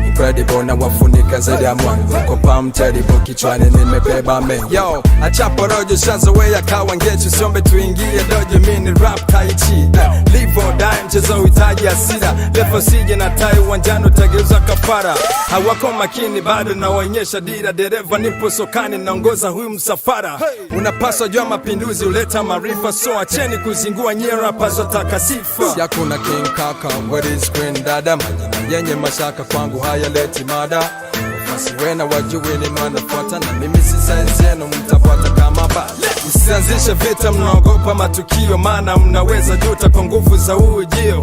Incredible na wafunika zaidi ya mwangu. Kopa mterible kichwani nimebeba mengi. Yo, acha porojo shazoea kawa ngechu. Siombe tuingie dojo mini rap tai chi. Live or die mchezo uhitaji asira. Lefo sije na tai uwanjani utageuza kafara. Hawako makini bado na waonyesha dira. Dereva nipo sokani naongoza huyu msafara. Unapaswa jua mapinduzi uleta marifa. So acheni kuzingua nye rappers wataka sifa. Si hakuna King Kaka, what is Green Dada. Majina yenye mashaka kwangu haya leti mada. Wafasi wena wajue ni manafuata. Na mimi si science yenu mtafuata kama ba. Usianzishe vita mnaogopa matukio. Maana mnaweza juta kwa nguvu za ujio.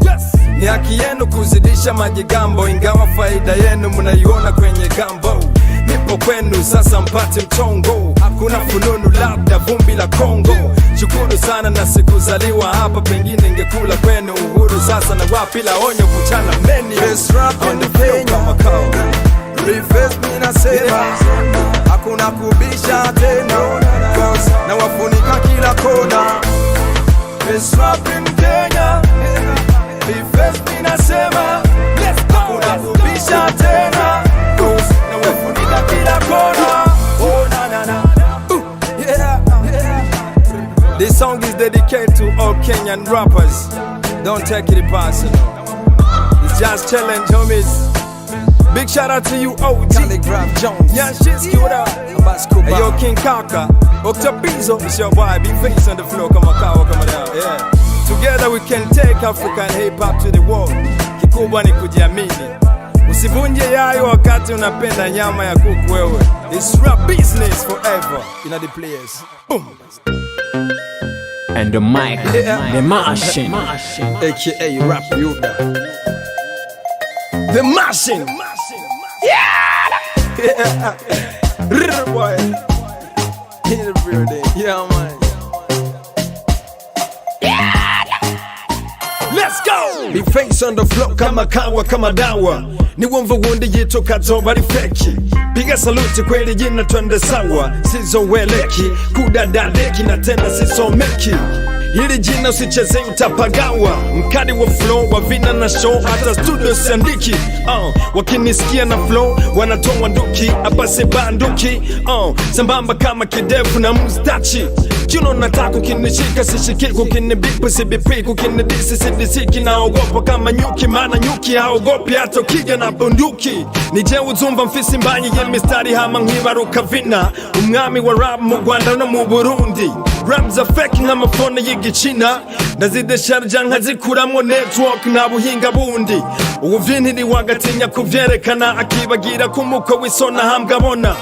Ni haki yenu kuzidisha majigambo. Ingawa faida yenu mnaiona kwenye gambo. Nipo kwenu sasa mpate mchongo. Hakuna fununu labda vumbi la Kongo. Shukuru sana na sikuzaliwa hapa. Pengine ingekula kwenu uhuru sasa na wapi la onyo kuchana meni. Best rap on the Kenya B-Face mina sema hakuna kubisha tena. Cause na wafunika kila kona. Best rap in Kenya B-Face mina sema hakuna kubisha tena. Cause na wafunika kila kona. Oh na na na. Yeah. This song is dedicated to all Kenyan rappers. Don't take it personal. It's just challenge homies. Big shout out to you OG Telegraph Jones. Yeah, shit's good up. Hey yo King Kaka Octopizo. It's your boy B-Face on the floor. Come on, yeah. Together we can take African hip hop to the world. Kikubwa ni kujiamini. Usivunje yayo wakati unapenda nyama ya kuku wewe. It's rap business forever. In the place. Boom. And the mic, the machine, aka Rap Yuda. The machine. Yeah. Boy. In the building. Yeah man. Let's go. B-Face on the floor kama kawa kama dawa. Ni womva wundi yitoka zobari feki. Piga saluti kweli jina twende sawa. Sizo weleki kudadadeki na tena sisomeki. hili jina usicheze utapagawa. Mkali wa flow wa vina na show, hata studio siandiki. Wakinisikia na flow wanatoa nduki, apase banduki. Sambamba kama kidevu na mustachi. Kino nataka kukinishika sishiki, kukinibipu sibipi, kukinidisi sidisiki. Naogopa kama nyuki, maana nyuki haogopi hata ukija na bunduki. Nije uzumva mfisi mbanyi y'imistari hama nkibaruka vina. Umwami wa rap mu Rwanda no mu Burundi. Rap za fake nk'amafone y'igicina, ndazidesharja nkazikuramwo network na buhinga bundi. Ubuvyintiri wagatinya kuvyerekana, akibagira kumuko w'isona hambwa abona.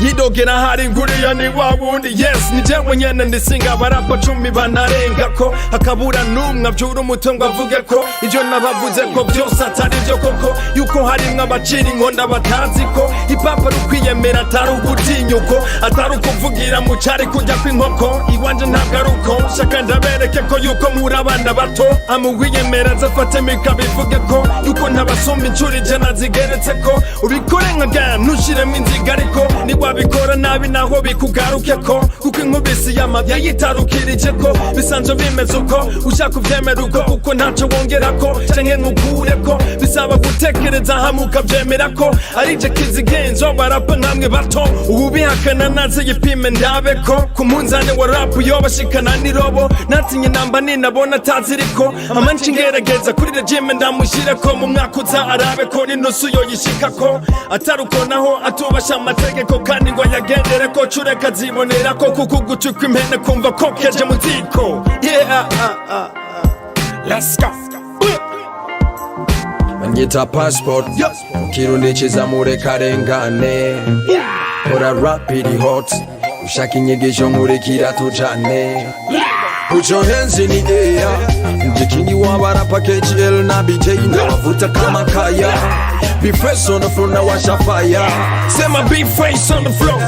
Yidogera hari nguriya ni wawundi. Yes, ni jewe nyene ndisinga barapa 10 banarengako, hakabura numwe avyura umutongo avuge ko ivyo nabavuze ko byose atari byo koko, yuko harimwe abacira inkonda batazi ko ipapa rukwiyemera atari ugutinyuko, atari ukuvugira mu cari kujya kw'inkoko. Iwanje ntabwo ari uko, shaka ndabereke ko yuko muri abana bato amugwiyemera zafate mikabivuge ko yuko ntabasumba incuro ijana zigeretse ko. Ubikore nkaga ntushiremo inziga ariko wabikora nabi naho bikugaruke ko, kuko inkubisi y'amabya yitarukirije ko bisanzwe bimeze uko. Ushaka kuvyemera uko kuko ntaco wongera ko canke nkukure ko, bisaba gutekereza hamwe ukavyemera ko arije kizigenzo barapa nkamwe bato. Ubu bihakana naze yipime ndabe ko ku munzane wa rap yobashikana n'irobo. Natinye namba ninabona ataziriko, amanci ngerageza kuri regime ndamushire ko mu mwaka uza arabe ko n'inusu yoyishika ko, ataruko naho atubasha amategeko kandi ngo yagendere ko cureka zibonera ko kukugucukwa impene kumva ko keje mu ziko. Let's go. Banyita passport, Kirundi chiza murekarengane. Kora rap iri hot, ushaka inyigisho nkurikira tujane. Put your hands in the air. Mjikingi wa barapa KGL na BJ na wavuta kama kaya. Be fresh on the floor na washa fire. Say my big face on the floor.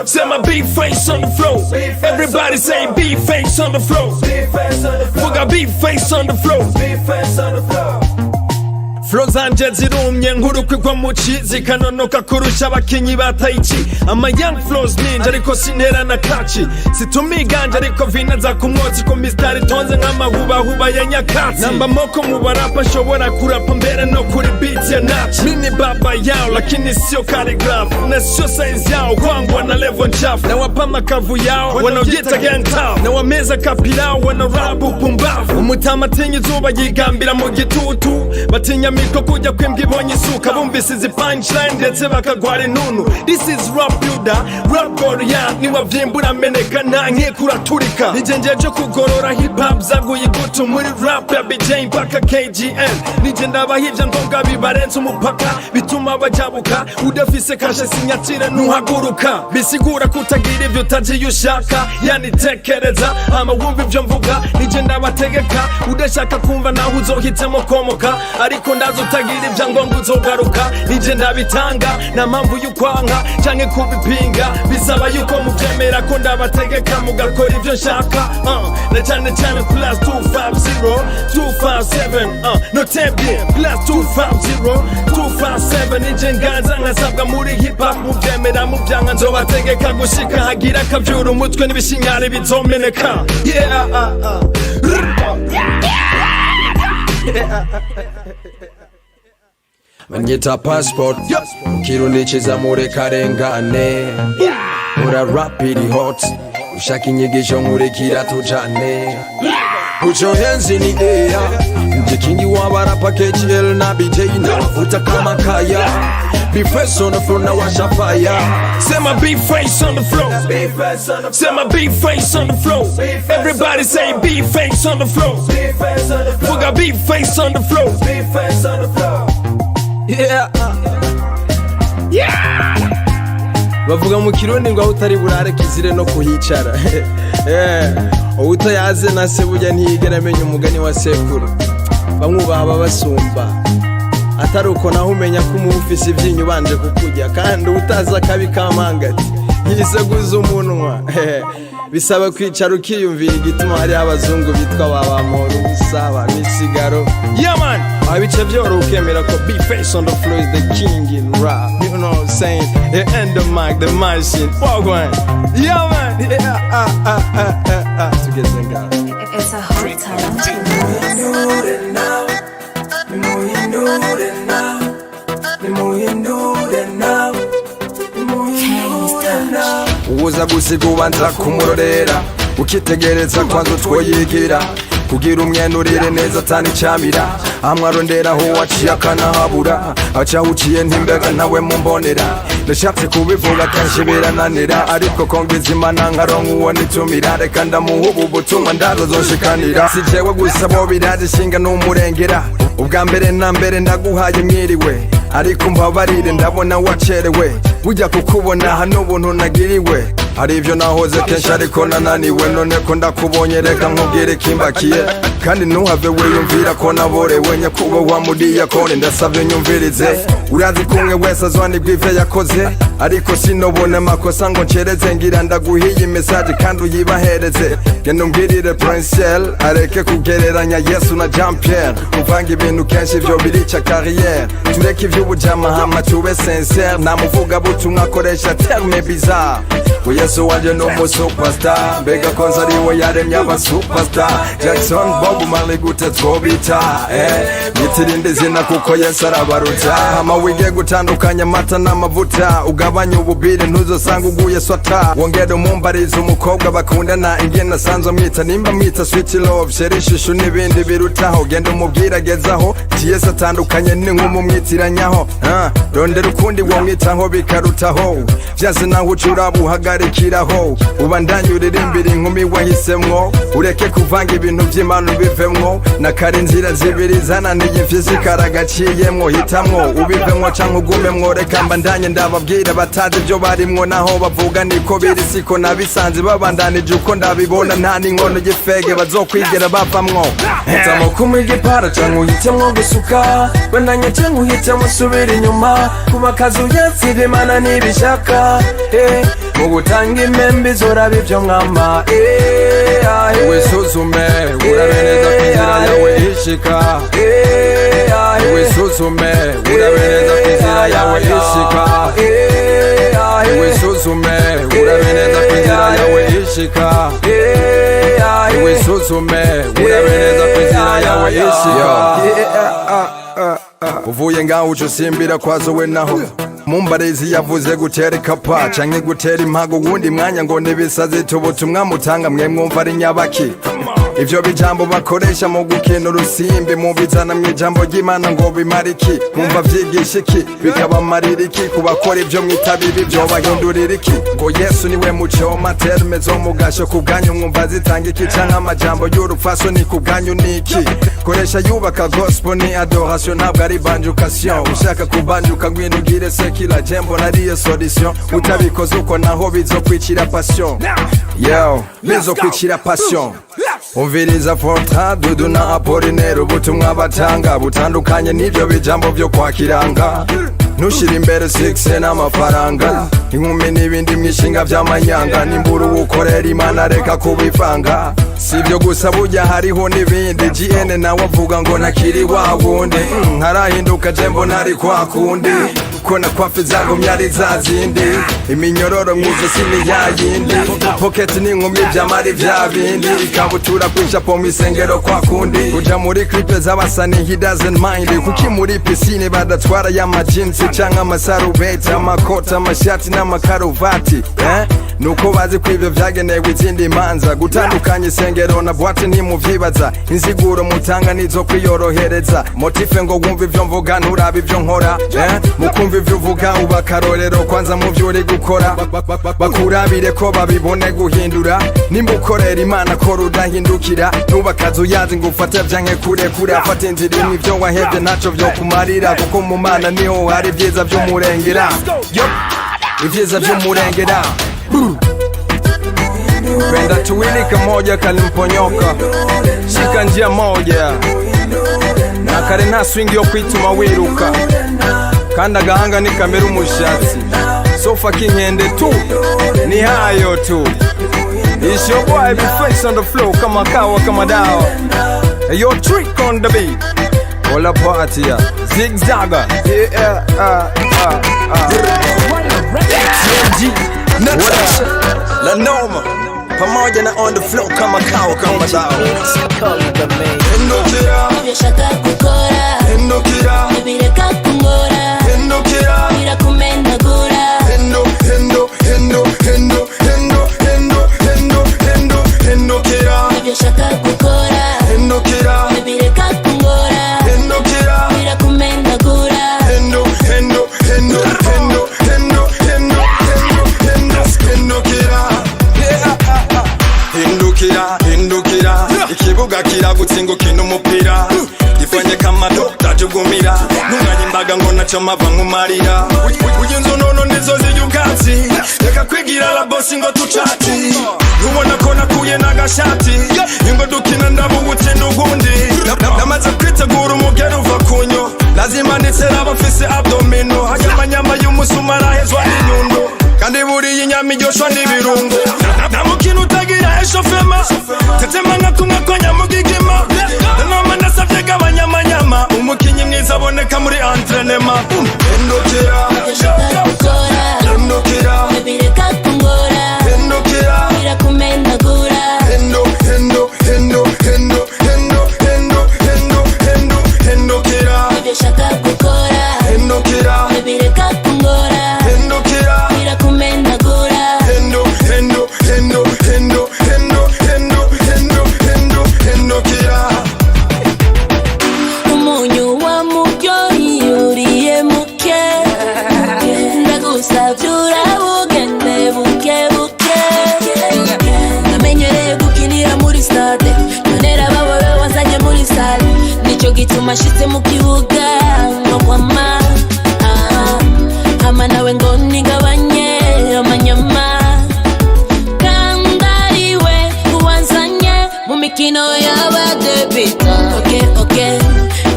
Say my big face on the floor. Everybody say big face on the floor. Fuga big face on the floor. Flow zanje zirumye nk'urukwigwa mu ci, zikanonoka kurusha abakinyi ba taichi. Ama young flows ninja ariko sintera na kaci, situmiganje ariko vina za kumwotsi ko mistari tonze nk'amahubahuba ya nyakatsi. Namba moko mu barapa nshobora kurapa mbere no kuri beat ya nachi. Mimi baba yao lakini sio calligraph, na sio size yao kwangu wana level chafu. Na wapa makavu yao wanaojita gang tough, na wameza kapilao wana rap upumbavu. Umutama tinyi zuba yigambira mu gitutu, batinya miko kujya kwimbwa ibonye isuka, bumvise izi punchline ndetse bakagwara inunu. This is rap builder, rap warrior, niwa vyimbura meneka nta nkekura turika. Nijenjeje kugorora hip hop zaguye gutu muri rap ya BJ mpaka KGN. Nije ndabahivya ngonga bibarenze umupaka, bituma bajabuka udafise kashe sinyatire nuhaguruka. Bisigura kutagira ivyo utagiye ushaka, yani tekereza ama wumva ivyo mvuga. Nije ndabategeka udashaka kumva naho uzohitemo komoka, ariko ndazo utagira ibyangombwa uzogaruka. Nije ndabitanga na mpamvu y'ukwanka canke kubipinga, bisaba yuko muvyemera ko ndabategeka mugakora ivyo nshaka. Na cyane cyane plus 250 257 notebye plus 250 257. Nije nganza nkasabwa muri hip hop, muvyemera muvyanka nzobategeka gushika hagira akavyura umutwe n'ibishinyari bizomeneka. Banyita passport, Kirundi chiza murekarengane. Kora rap iri hot, ushaka inyigisho nkurikira tujane. Put your hands in the air. Mjikingi wa barapa KGL na BJ na wavuta kama kaya. Be fresh on the floor na washa fire. Say my big face on the floor. Say my big face on the floor. Everybody say big face on the floor. Fuga big face on the floor. Bavuga mu Kirundi ngo utari burare kizire no kuhicara. Utayaze na se burya ntiyigera amenya umugani wa sekuru. Bamwubaha babasumba, atari uko naho umenya ko umufisi ivyinyu banje kukujya, kandi utaza kabi kamangati yiseguza umunwa. Bisaba kwicara ukiyumvira igituma hari abazungu bitwa babamora ubusaba misigaro. Yeah man, abice byoro ukemera ko big face on the floor is the king in rap. You know what I'm saying? The end of mic, the machine. Wagwan. Yeah man. Tugeze ngaho. It's a hot talent. uza gusiga ubanza kumurorera ukitegereza kwanza utwoyigira kugira umwenurire neza atani camira amwe aronderaho waciye akanahabura acahuciye ntimbega nawe mumbonera ndashatse kubivuga kenshi birananira ariko kongwiza imana nkaronka uwo nitumira reka ndamuha ubu butumwa ndazozoshikanira si jewe gusa bo birazishinga n'umurengera ubwa mbere na mbere ndaguhaye mwiriwe ariko mbabarire ndabona wacerewe burya kukubona hano ubuntu nagiriwe hari ivyo nahoze kenshi ariko nananiwe none ko ndakubonye reka nkubwire kimbakiye kandi ntuhave wiyumvira ko naborewe nyakubahwa mudiyakoni ndasavye nyumvirize urazi kumwe wese azwanirwa ivyo yakoze ariko sinobone amakosa ngo ncereze ngira ndaguhiye mesaje kandi uyibahereze genda umbwirire Prince areke kugereranya Yesu na Jean Pierre uvanga ibintu kenshi ivyo birica carrière tureke ivy'ubujama hama tube sincere namuvuga butumwa akoresha terme bizarre Yesu wanje numu superstar mbega konza ariwe yaremye aba superstar Jackson Bob Marley gute twobita yitirinde izina kuko Yesu arabaruta hama wige gutandukanya amata n'amavuta ugabanya ububire ntuzosanga uguye swata wongera umumbariza umukobwa bakundana ingene asanzwe mwita nimba mwita sweet love sheri shushu n'ibindi birutaho genda umubwira agezaho Yesu atandukanye n'inkumumwitiranyaaho rondera ukundi womwitaho bikarutaho vyaze naho ucura buhagarikiraho ubandanyurira imbere inkumi wahisemwo ureke kuvanga ibintu vy'Imana ubivemwo na kare inzira zibiri zananiye imfyisi karagaciyemwo hitamwo ubivemwo canke ugumemwo reka mbandanye ndababwira batazi ivyo barimwo naho bavuga niko biri siko nabisanze babandanije uko ndabibona nta n'inkono y'ifege bazokwigera bavamwo hitamo kumwe igipara canke uhitemwo gusuka bandanye canke uhitemwo usubira inyuma kuba akazi uyatsivye Imana nibishaka mu gutanga impembe zoraba ivyo mwama wisuzume urabe neza kw'inzira yawe ishika wisuzume urabe neza kw'inzira yawe ishika wisuzume urabe neza kw'inzira yawe ishika wisuzume urabe neza kw'inzira yawe ishika uvuye ngaho uca usimbira kwazowe naho Mumbarezi yavuze gutera ikapa canke gutera impago wundi mwanya ngo nibisaze tubutumwa mutanga mwe mwumva ari nyabaki ivyo bijambo bakoresha mu gukina urusimbi mubizana mw'ijambo ry'Imana ngo bimariki mwumva vyigisha iki bikabamarira iki kubakora ivyo mwitabira vyo bahindurira iki ngo Yesu niwe muco materme zo mugasho kubwanyu mwumva zitanga iki canke amajambo y'urufaso ni kubwanyu niki koresha yubaka gospel ni adoration ntabwo ari banjucation ushaka kubanjuka ngwino ugire sekila jembo nariyo solution utabikoze uko naho bizokwicira passion yo bizokwicira passion umviriza Fortran Dudu na Apollinaire ubutumwa batanga butandukanye n'ivyo bijambo vyo kwakiranga ntushira imbere 6 n'amafaranga inkumi n'ibindi mwishinga vy'amanyanga nimbura ukorera Imana reka kubivanga sivyo gusa burya hariho n'ibindi GN nawe avuga ngo nakiri wa wundi ntarahinduka jembo ntari kwa kundi ko na kwafi zagumye ari zazindi iminyororo mw'izosi ni yayindi pocket n'inkumi vy'amari vya bindi ikabutura kwishapo mw'isengero kwa kundi uja muri clipe z'abasani he doesn't mind kuki muri piscine badatwara y'amajinsi canke amasarubeti amakoti amashati n'amakaruvati nuko bazi ko ivyo vyagenewe izindi manza gutandukanya isengero na boîte ntimuvyibaza insiguro mutanga nizo kwiyorohereza motife ngo wumva ivyo mvuga nturaba ivyo nkora mukumva ivyo uvuga uba akarorero kwanza mu vyo uri gukora bakurabire ko babibone guhindura nimba ukorera Imana ko rudahindukira nubakaza uyazi ngo ufate vyanke kure afate inzira imwe ivyo wahevye ntaco vyo kumarira kuko mu Mana niho hari ivyiza vy'umurengera ivyiza vy'umurengera penda tuwili kamoja kalimponyoka shika njia moja na kare nta swingi yo kwituma wiruka kandi agahanga ni kamera umushatsi sofa k'inkende tu ni hayo tu it's your boy be face on the floor kama kawa kama dawa your trick on the beat all party ya zigzagger La Norma pamoja na on the flow kama kawa kama dao. Hindukira Vyashaka kukora Hindukira Nibireka kungora Hindukira Birakumenagura Hindukira Vyashaka kukora Hindukira Nibireka kungora Hindukira Birakumenagura Hindukira ikibuga kiragutsingo kino umupira gifanye kamado tajugumira ntunganye imbaga ngo naco mava nkumarira ugenzo nono nizo ziyukatsi reka kwigira la bosi ngo tucati ubona ko nakuye n'agashati ingo dukina ndabubutse n'ubundi namaze kwitegura umugero uva kunyo nazimanitse n'abafise abdomino hajya amanyama y'umusumara hezwa n'inyundo kandi buriya inyama iryoshwa n'ibirungo nta mukino utagira eshofema tetema nka kumwe ko nyamugigima nanoma nasavye gabanyamanyama umukinyi mwiza aboneka muri entrenema Hindukira Vyashaka kukora Hindukira Nibireka kungora Hindukira Birakumenagura Hindukira Vyashaka kukora Hindukira Nibireka kungora Hindukira Birakumenagura Hindukira Umunyu wa muryohi uriye muke Ndagusavye urabugende buke buke Namenyereye gukinira muri stade Nonera babawe wazanye muri sale Nico gituma shitse mu kibuga Nkokwama Hama nawe ngo nigabanye amanyama Kandariwe uwanzanye mu mikino y'abadebita Okay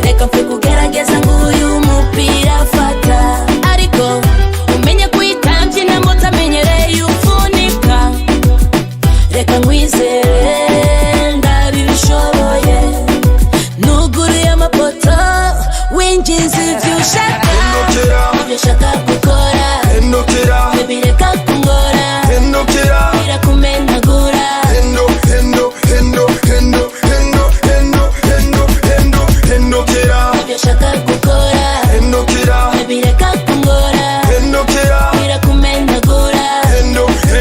Reka mfe kugerageza nguyu mupira fata Ariko umenye kuyitamvye na moto amenyereye ufunika Reka nkwizere ndabibishoboye Nuguruye amapoto winjiza ivyo ushaka Ivyo ushaka gukora Hindukira Nibireka kungora Hindukira Birakumenagura Hindukira Ivyo ushaka gukora Hindukira Nibireka kungora Hindukira Birakumenagura Hindukira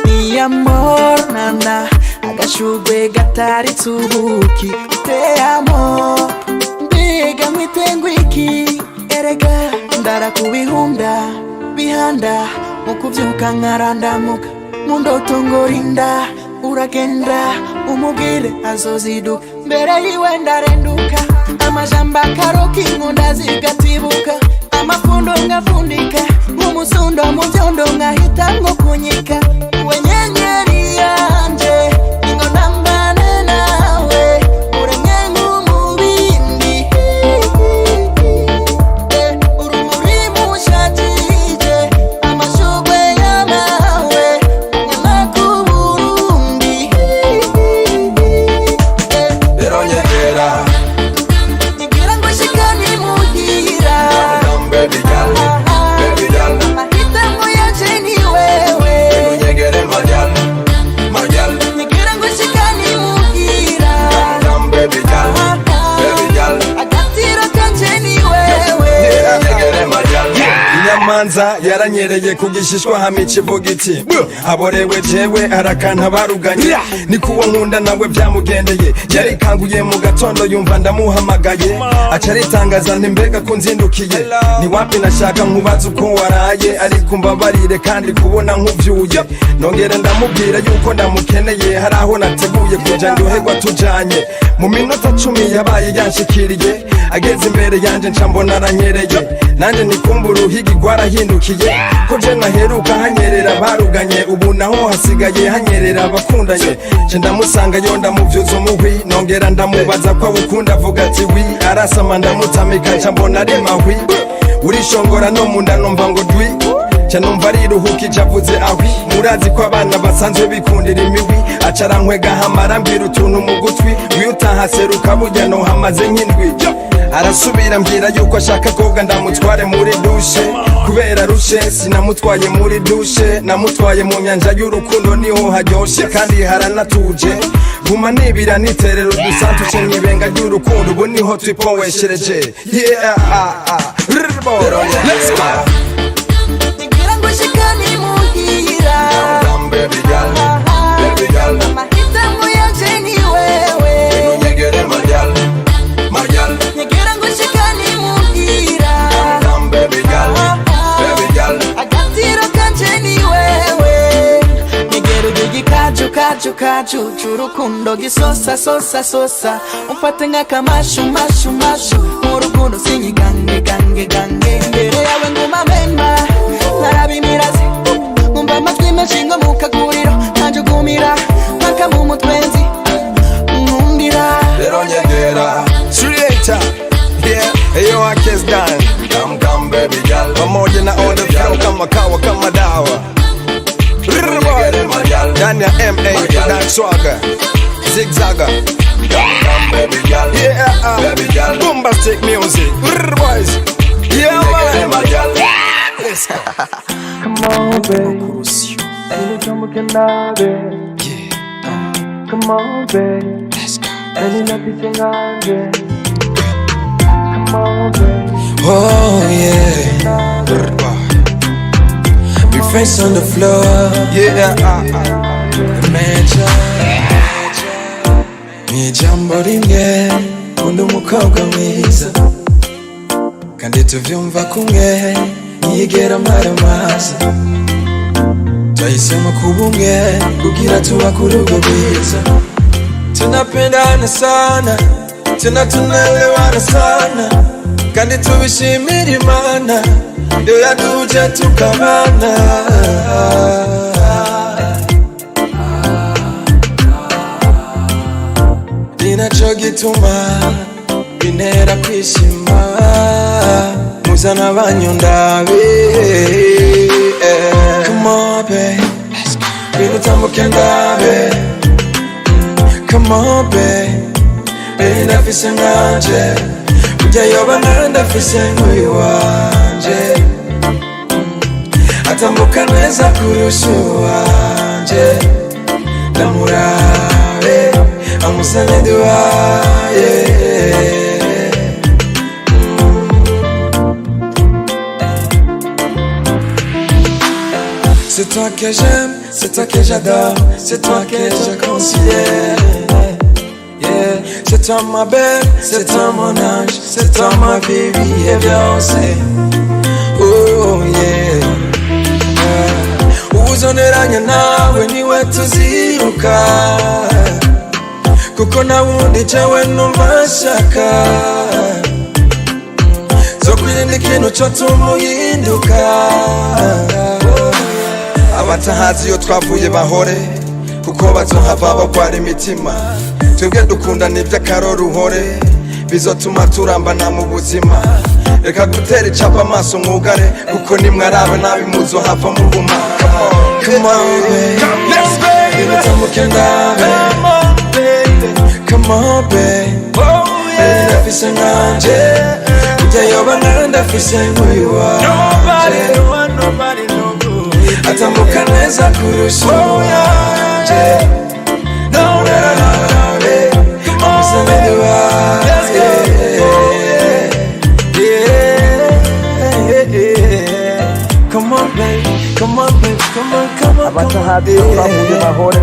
Mi amor nana agashugwe gatari tubuki te amo mbega mwitengo iki erega ndara kubihunda bihanda mukuvyuka nkarandamuka mu ndoto ngorinda uragenda umubwire azoziduka mbere yiwe ndarenduka amajamba karoki nkunda zigatibuka amafundo ngafundika nk'umusundo mu vyondo nkahita nko kunyika wenyenyeri yanje ingo nambane nawe uremye nk'umubindi urumuri mushajije amashugwe y'amawe nyamakuburundi Nyegera Nigira ngo shikani muhira Baby girl Mahitamo yaje ni wewe Nyegere my girl Nigira ngo shikani muhira Baby girl Agatiro kanje ni wewe Nyegere my girl Inyamanza yaranyereye ku gishishwa hama ikivuga iti aborewe jewe arakanta baruganye ni kuwo nkunda nawe byamugendeye yarikanguye mu gatondo yumva ndamuhamagaye aca aritangaza nti mbega ko nzindukiye ni wapi nashaka nkubaza uko waraye ariko mbabarire kandi kubona nkuvyuye nongera ndamubwira yuko ndamukeneye hari aho nateguye kuja ndyoherwa tujanye mu minota 10 yabaye yanshikiriye ageze imbere yanje nca mbona aranyereye nanje nikumbura uhigi gwarahindukiye ko je naheruka hanyerera baruganye ubu naho hasigaye hanyerera abakundanye nce ndamusanga yo ndamuvyuza umuhwi nongera ndamubaza ko abukunda avuga ati wi arasama ndamutamika nca mbona ari mahwi urishongora no munda numva ngo dwi nca numva ariruhukije avuze ahwi murazi ko abana basanzwe bikundira imigwi acara nkwega hamara mbwira utuntu mu gutwi wiyutahaseruka burya no hamaze nk'indwi arasubira mbwira yuko ashaka koga ndamutware muri dushe kubera rushe sinamutwaye muri dushe namutwaye mu nyanja y'urukundo niho haryoshe kandi haranatuje guma nibira niterero dusantushe mwibenga ry'urukundo ubu niho twipoweshereje let's go Ngira ngo shikani muhira baby girl baby girl mahitamo yanje ni wewe nyegere majal ngira ngo shikani muhira baby girl agatiro kanje ni wewe nigero gikaju c'urukundo gisosa umfate nk'akamashu mashu mu rukundo sinyigange gange imbere yawe nguma mema narabimirazi ngumva amajwi menshi ngo mu kaguriro ntajugumira mpaka mu mutwenzi nkundira rero nyegera Creator yeah yo akes done come baby girl pamoja na on the floor kama kawa kama dawa Dania M.A. That swagger Zigzagger come baby girl yeah baby girl bombastic music boys yeah man let's go Come on, babe. Anytime we can have it. Come on, babe. let's go Any nothing I get. Come on, babe. Oh yeah, we friends on the floor. yeah Imagine ni jambo rimwe undi umukobwa mwiza kandi tuvyumva kumwe ntiyigera maramaza twahisemo kuba umwe kugira tubake urugo rwiza tunapendana sana tena tunaelewana sana kandi tubishimira Imana yo yaduje tukabana ninaco gituma bintera kwishima muzana banyondabe come on babe bintu tambuke ndabe come on babe ndafise nkanje ujya yoba ndafise nk'uyu wanje atambuka neza kurusha uwanje ndamurabe amusane duhaye c'est toi que j'aime, c'est toi que j'adore, c'est toi que je considère. Yeah. C'est toi ma belle, c'est toi mon ange, c'est toi ma baby et Beyoncé. Oh yeah. Uzoneranya nawe niwe tuziruka kuko nawundi jewe numva nshaka zo kwirinda ikintu cyo tumuhinduka abatahazi iyo twavuye bahore kuko bazohava bagwara imitima twebwe dukunda n'ivy'akaroruhore bizotuma turambana mu buzima reka gutera icapa amaso mwugare kuko nimwarabe nabi muzohava mubuma come on baby let's go ibitambuke ndabe come on baby ndafise nkanje ujya yoba ndafise nk'uyu wanje atambuka neza kurusha uwanje ndamurabe amusane duhaye come on baby come on baby come on abatahazi bavuye bahore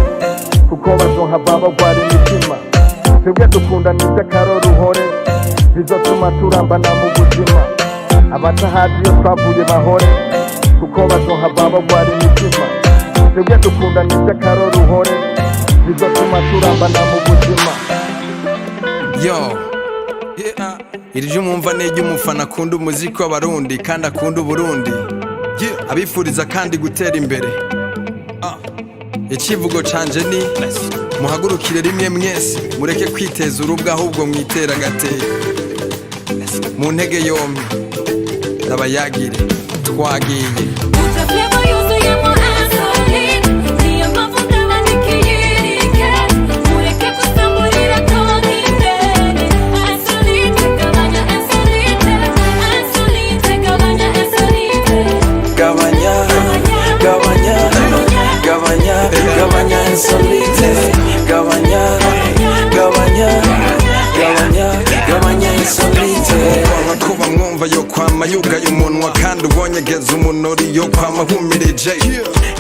kuko bazohava bagwara imitima twebwe dukunda n'ivy'akaroruhore bizotuma turambana mu buzima abatahazi iyo twavuye bahore kuko bazohava bagwara imitima twebwe dukunda n'ivy'akaroruhore bizotuma turambana mu buzima yo yeah iryo mwumva n'iryo umufana akunda umuziki w'abarundi kandi akunda Uburundi, abifuriza kandi gutera imbere. Ikivugo canje ni muhagurukire rimwe mwese, mureke kwiteza urubwa ahubwo mwitera agateka. Mu ntege yombi ndabayagire twagiye. Gabanya insolite, gabanya insolite. Kuba mwumva yo kwama yugaye umunwa kandi ubonyegeza umunori yo kwama humirije.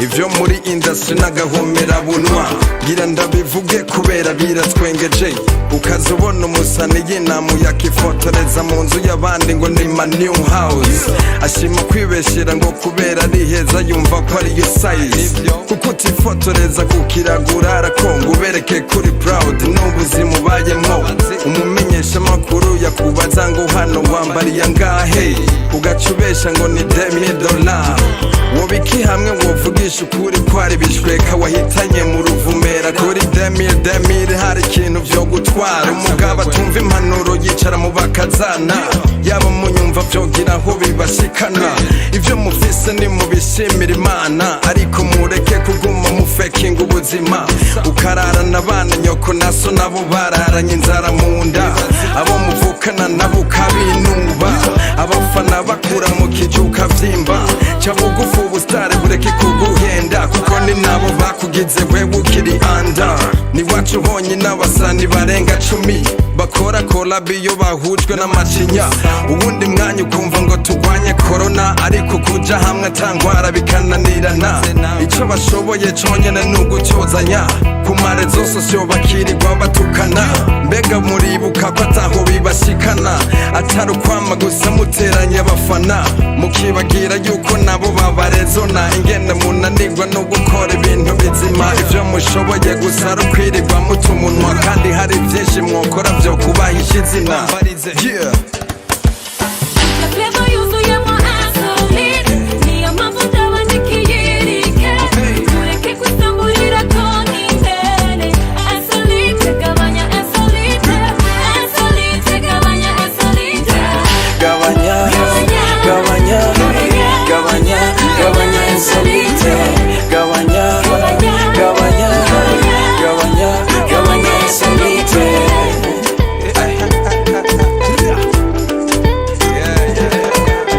Ivyo muri industry n'agahomera bunwa, gira ndabivuge kubera biratwengeje. Ukaza ubona umusani y'inamu yakifotoreza mu nzu y'abandi ngo ni ma new house. Ashima kwibeshera ngo kubera ari heza yumva ko ari yo size. Kuko utifotoreza kukiragura arakonga ubereke kuri proud n'ubuzima ubayemwo. Umumenyesha makuru yakubaza ngo hano wambariye angahe, ugacubesha ngo ni $10,000. Wobiki hamwe wovugisha ukuri kwari bishweka wahitanye mu ruvumera kuri $10,000 hari ikintu vyo gutwara. Umugabo atumva impanuro yicara mu bakazana, yaba munyumva vyogira aho bibashikana. Ivyo mufise ni mubishimira Imana, ariko mureke kuguma mufekinga ubuzima. Ukararana abana nyoko naso nabo bararanye inzara mu nda, abo muvukana nabo ukabinuba. Abafana bakura mu kijuka vyimba, ca bugufi ubustare bureke kuguhenda, kuko ni nabo bakugize wewe ukiri anda. Ni wacu honyine abasani barenga 10 bakora collab iyo bahujwe n'amacinya. Ubundi mwanya ukumva ngo tugwanye corona, ariko kuja hamwe atangwara bikananirana. Ico bashoboye conyene nugucyozanya, kumare zose syo bakirirwa batukana. Mbega muribuka ko ataho bibashikana, atari ukwama gusa muteranye abafana, mukibagira yuko nabo babarezona. Ingene munanirwa no gukora ibintu bizima, ivyo mushoboye gusa ari ukwirirwa mutumunwa, kandi hari vyinshi mwokora vyo kubahisha izina. Yeah. Gabanya insolite, gabanya insolite.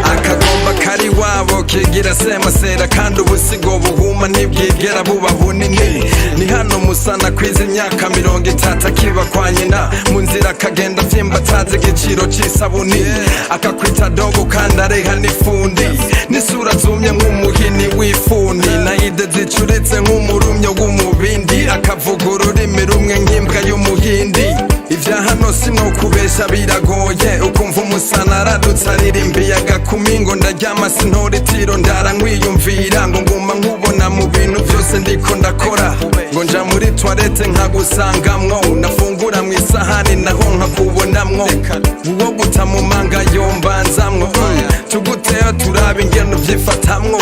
Akagomba kari wabo kigira semasera, kandi ubusigo buhuma ntibwigera buba bunini. Ni hano musana kwiza imyaka 30 akiba kwa nyina, mu nzira akagenda vyimba atazi igiciro c'isabuni. Akakwita dogo kandi areha n'ifundi, n'isura zumye nk'umuhini w'ifuni, nayide zicuritse nk'umurumyo w'umubindi, akavuga ururimi rumwe nk'imbwa y'umuhindi. Ivya hano sino kubesha biragoye, ukumva umusana aradutse aririmbiye agakumi ngo ndaryama sintora itiro ndara nkwiyumvira, ngo nguma nkubona mu bintu vyose ndiko ndakora, ngo nja muri toilette nkagusangamwo, nafungura mw'isahani naho nkakubonamwo. Uwo guta mu manga yombanzamwo, tuguteyo turaba ingene uvyifatamwo.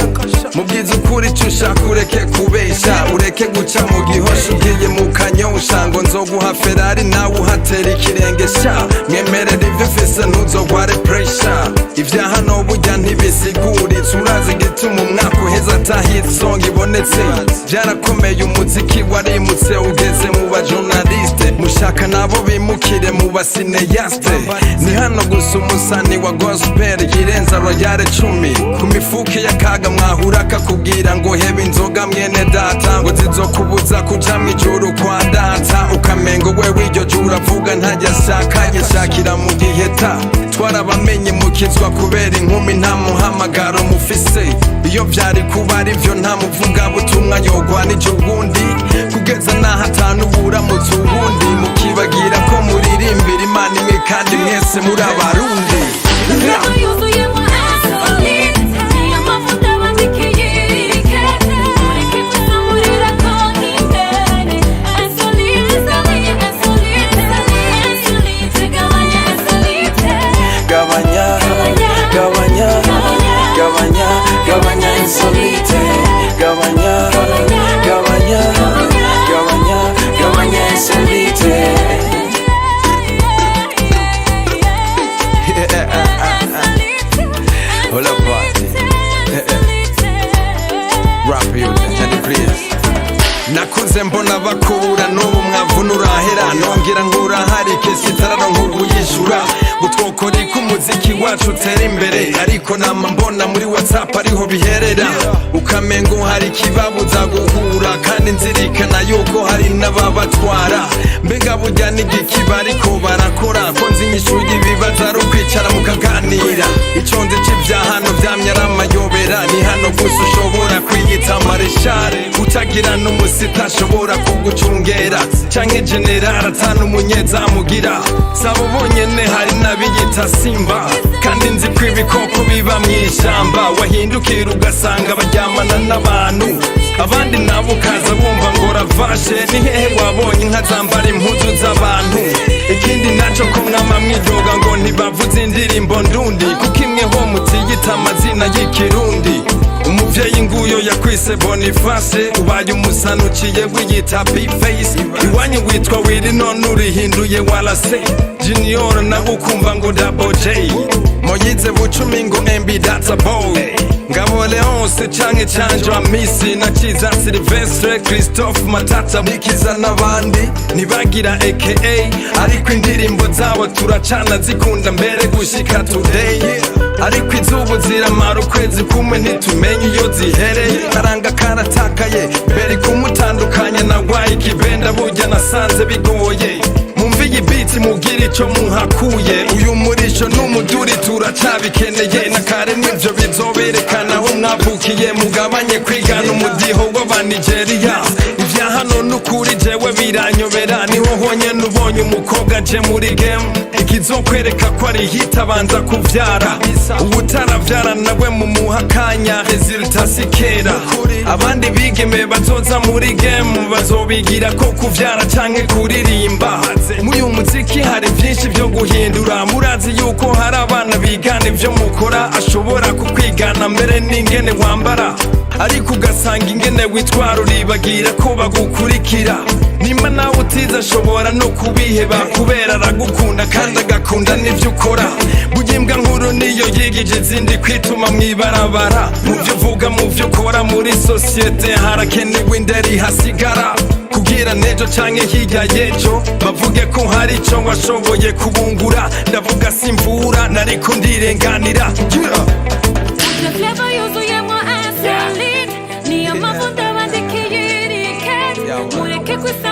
Mubwiza ukuri ico ushaka ureke kubesha, ureke guca mu gihosha ugiye mu kanyosha, ngo nzoguha Ferrari nawe uhatera ikirenge sha. Mwemerera ivyo fise ntuzogware pressure, ivya hano burya ntibisiguritse. Urazi igituma umwaka uheze ata hit song ibonetse, vyarakomeye umuziki warimutse ugeze mu bajournaliste, mushaka nabo bimukire mu basineyaste. Ni hano gusa umusani wa gospel yirenza royale 10 ku mifuke y'akaga mwahura akakubwira ngo hebe inzoga mwene data, ngo zizokubuza kuja mw'ijuru kwa data. Ukamengo wewe iryo juru uravuga ntajya ashaka, yishakira mu giheta. Twarabamenye mukizwa kubera inkumi nta muhamagaro mufise, iyo vyari kuba ari vyo nta muvuga butumwa yogwanije ubundi, kugeza naho atanubura muzi ubundi. Mukibagira ko muririmbira Imana imwe kandi mwese muri abarundi. nakuze mbona bakura n'ubu mwavuna urahera nongera ngo urahari kesi itararonka uyishura gutwokora umuziki wacu utera imbere ariko nama mbona muri WhatsApp ariho biherera ukamengo hari kibabuza guhura kandi nzirikana yuko hari n'ababatwara mbega burya n'igiki bariko barakora ko nzi inyishu y'ibibazo ari ukwicara mukaganira ico nzi c'ivyahano vyamye ari amayobera ni hano gusa ushobora kwiyita mareshare utagira n'umusita ashobora kugucungera canke general atanu umunyezamugira sabo bonyene hari n'abiyita simba kandi nzi ko ibikoko biba mw'ishamba wahindukira ugasanga baryamana n'abantu abandi nabo ukaza bumva ngo ravashe ni hehe wabonye inka zambara impuzu z'abantu ikindi naco ko mwama mwidoga ngo ntibavuze indirimbo ndundi kuko imwe ho mutiyita amazina y'ikirundi umuvyeyi nguyo yakwise Boniface ubaye umusana uciye wiyita Bface iwanyu witwa Willy none urihinduye Wallace Junior nawe ukumva ngo Double J Moyize Bucumi ngo MB Data Boy Ngabo Leonce canke Canjo Amisi na Ciza Sylvestre Christophe Matata Nikiza n'abandi nibagira AKA ariko indirimbo zabo turacana zikunda mbere gushika today ariko izubu ziramara ukwezi kumwe ntitumenye iyo zihereye karanga karatakaye mbere kumutandukanya na wayi kibenda burya nasanze bigoye mumve iyi beat mubwire ico muhakuye uyu murisho n'umuduri turacabikeneye na kare n'ivyo bizoberekana aho mwavukiye mugabanye kwigana umudiho w'abanigeria ivya hano n'ukuri jewe biranyobera niho honyene ubonye umukobwa aje muri game ikizokwereka ko ari hit abanza kuvyara uwutaravyara nawe mumuha akanya resultat sikera abandi bigeme bazoza muri game bazobigira ko kuvyara canke kuririmba muyu muziki hari vyinshi vyo guhindura murazi yuko hari abana bigana ivyo mukora ashobora kukwigana mbere n'ingene wambara ariko ugasanga ingene witwara uribagira ko bagukurikira nimba nawe utiza ashobora no kubiheba kubera aragukunda kandi agakunda n'ivyo ukora burya imbwa nkuru niyo yigije izindi kwituma mw'ibarabara muvyo uvuga muvyo ukora muri sosiyete harakenewe inderi hasigara kugira nejo canke hirya yejo bavuge ko hari ico washoboye kubungura ndavuga simvura nariko ndirenganira Le flavor yuzuyemo arsenic niyo mpamvu ndaba ndikiyirike mureke kwisa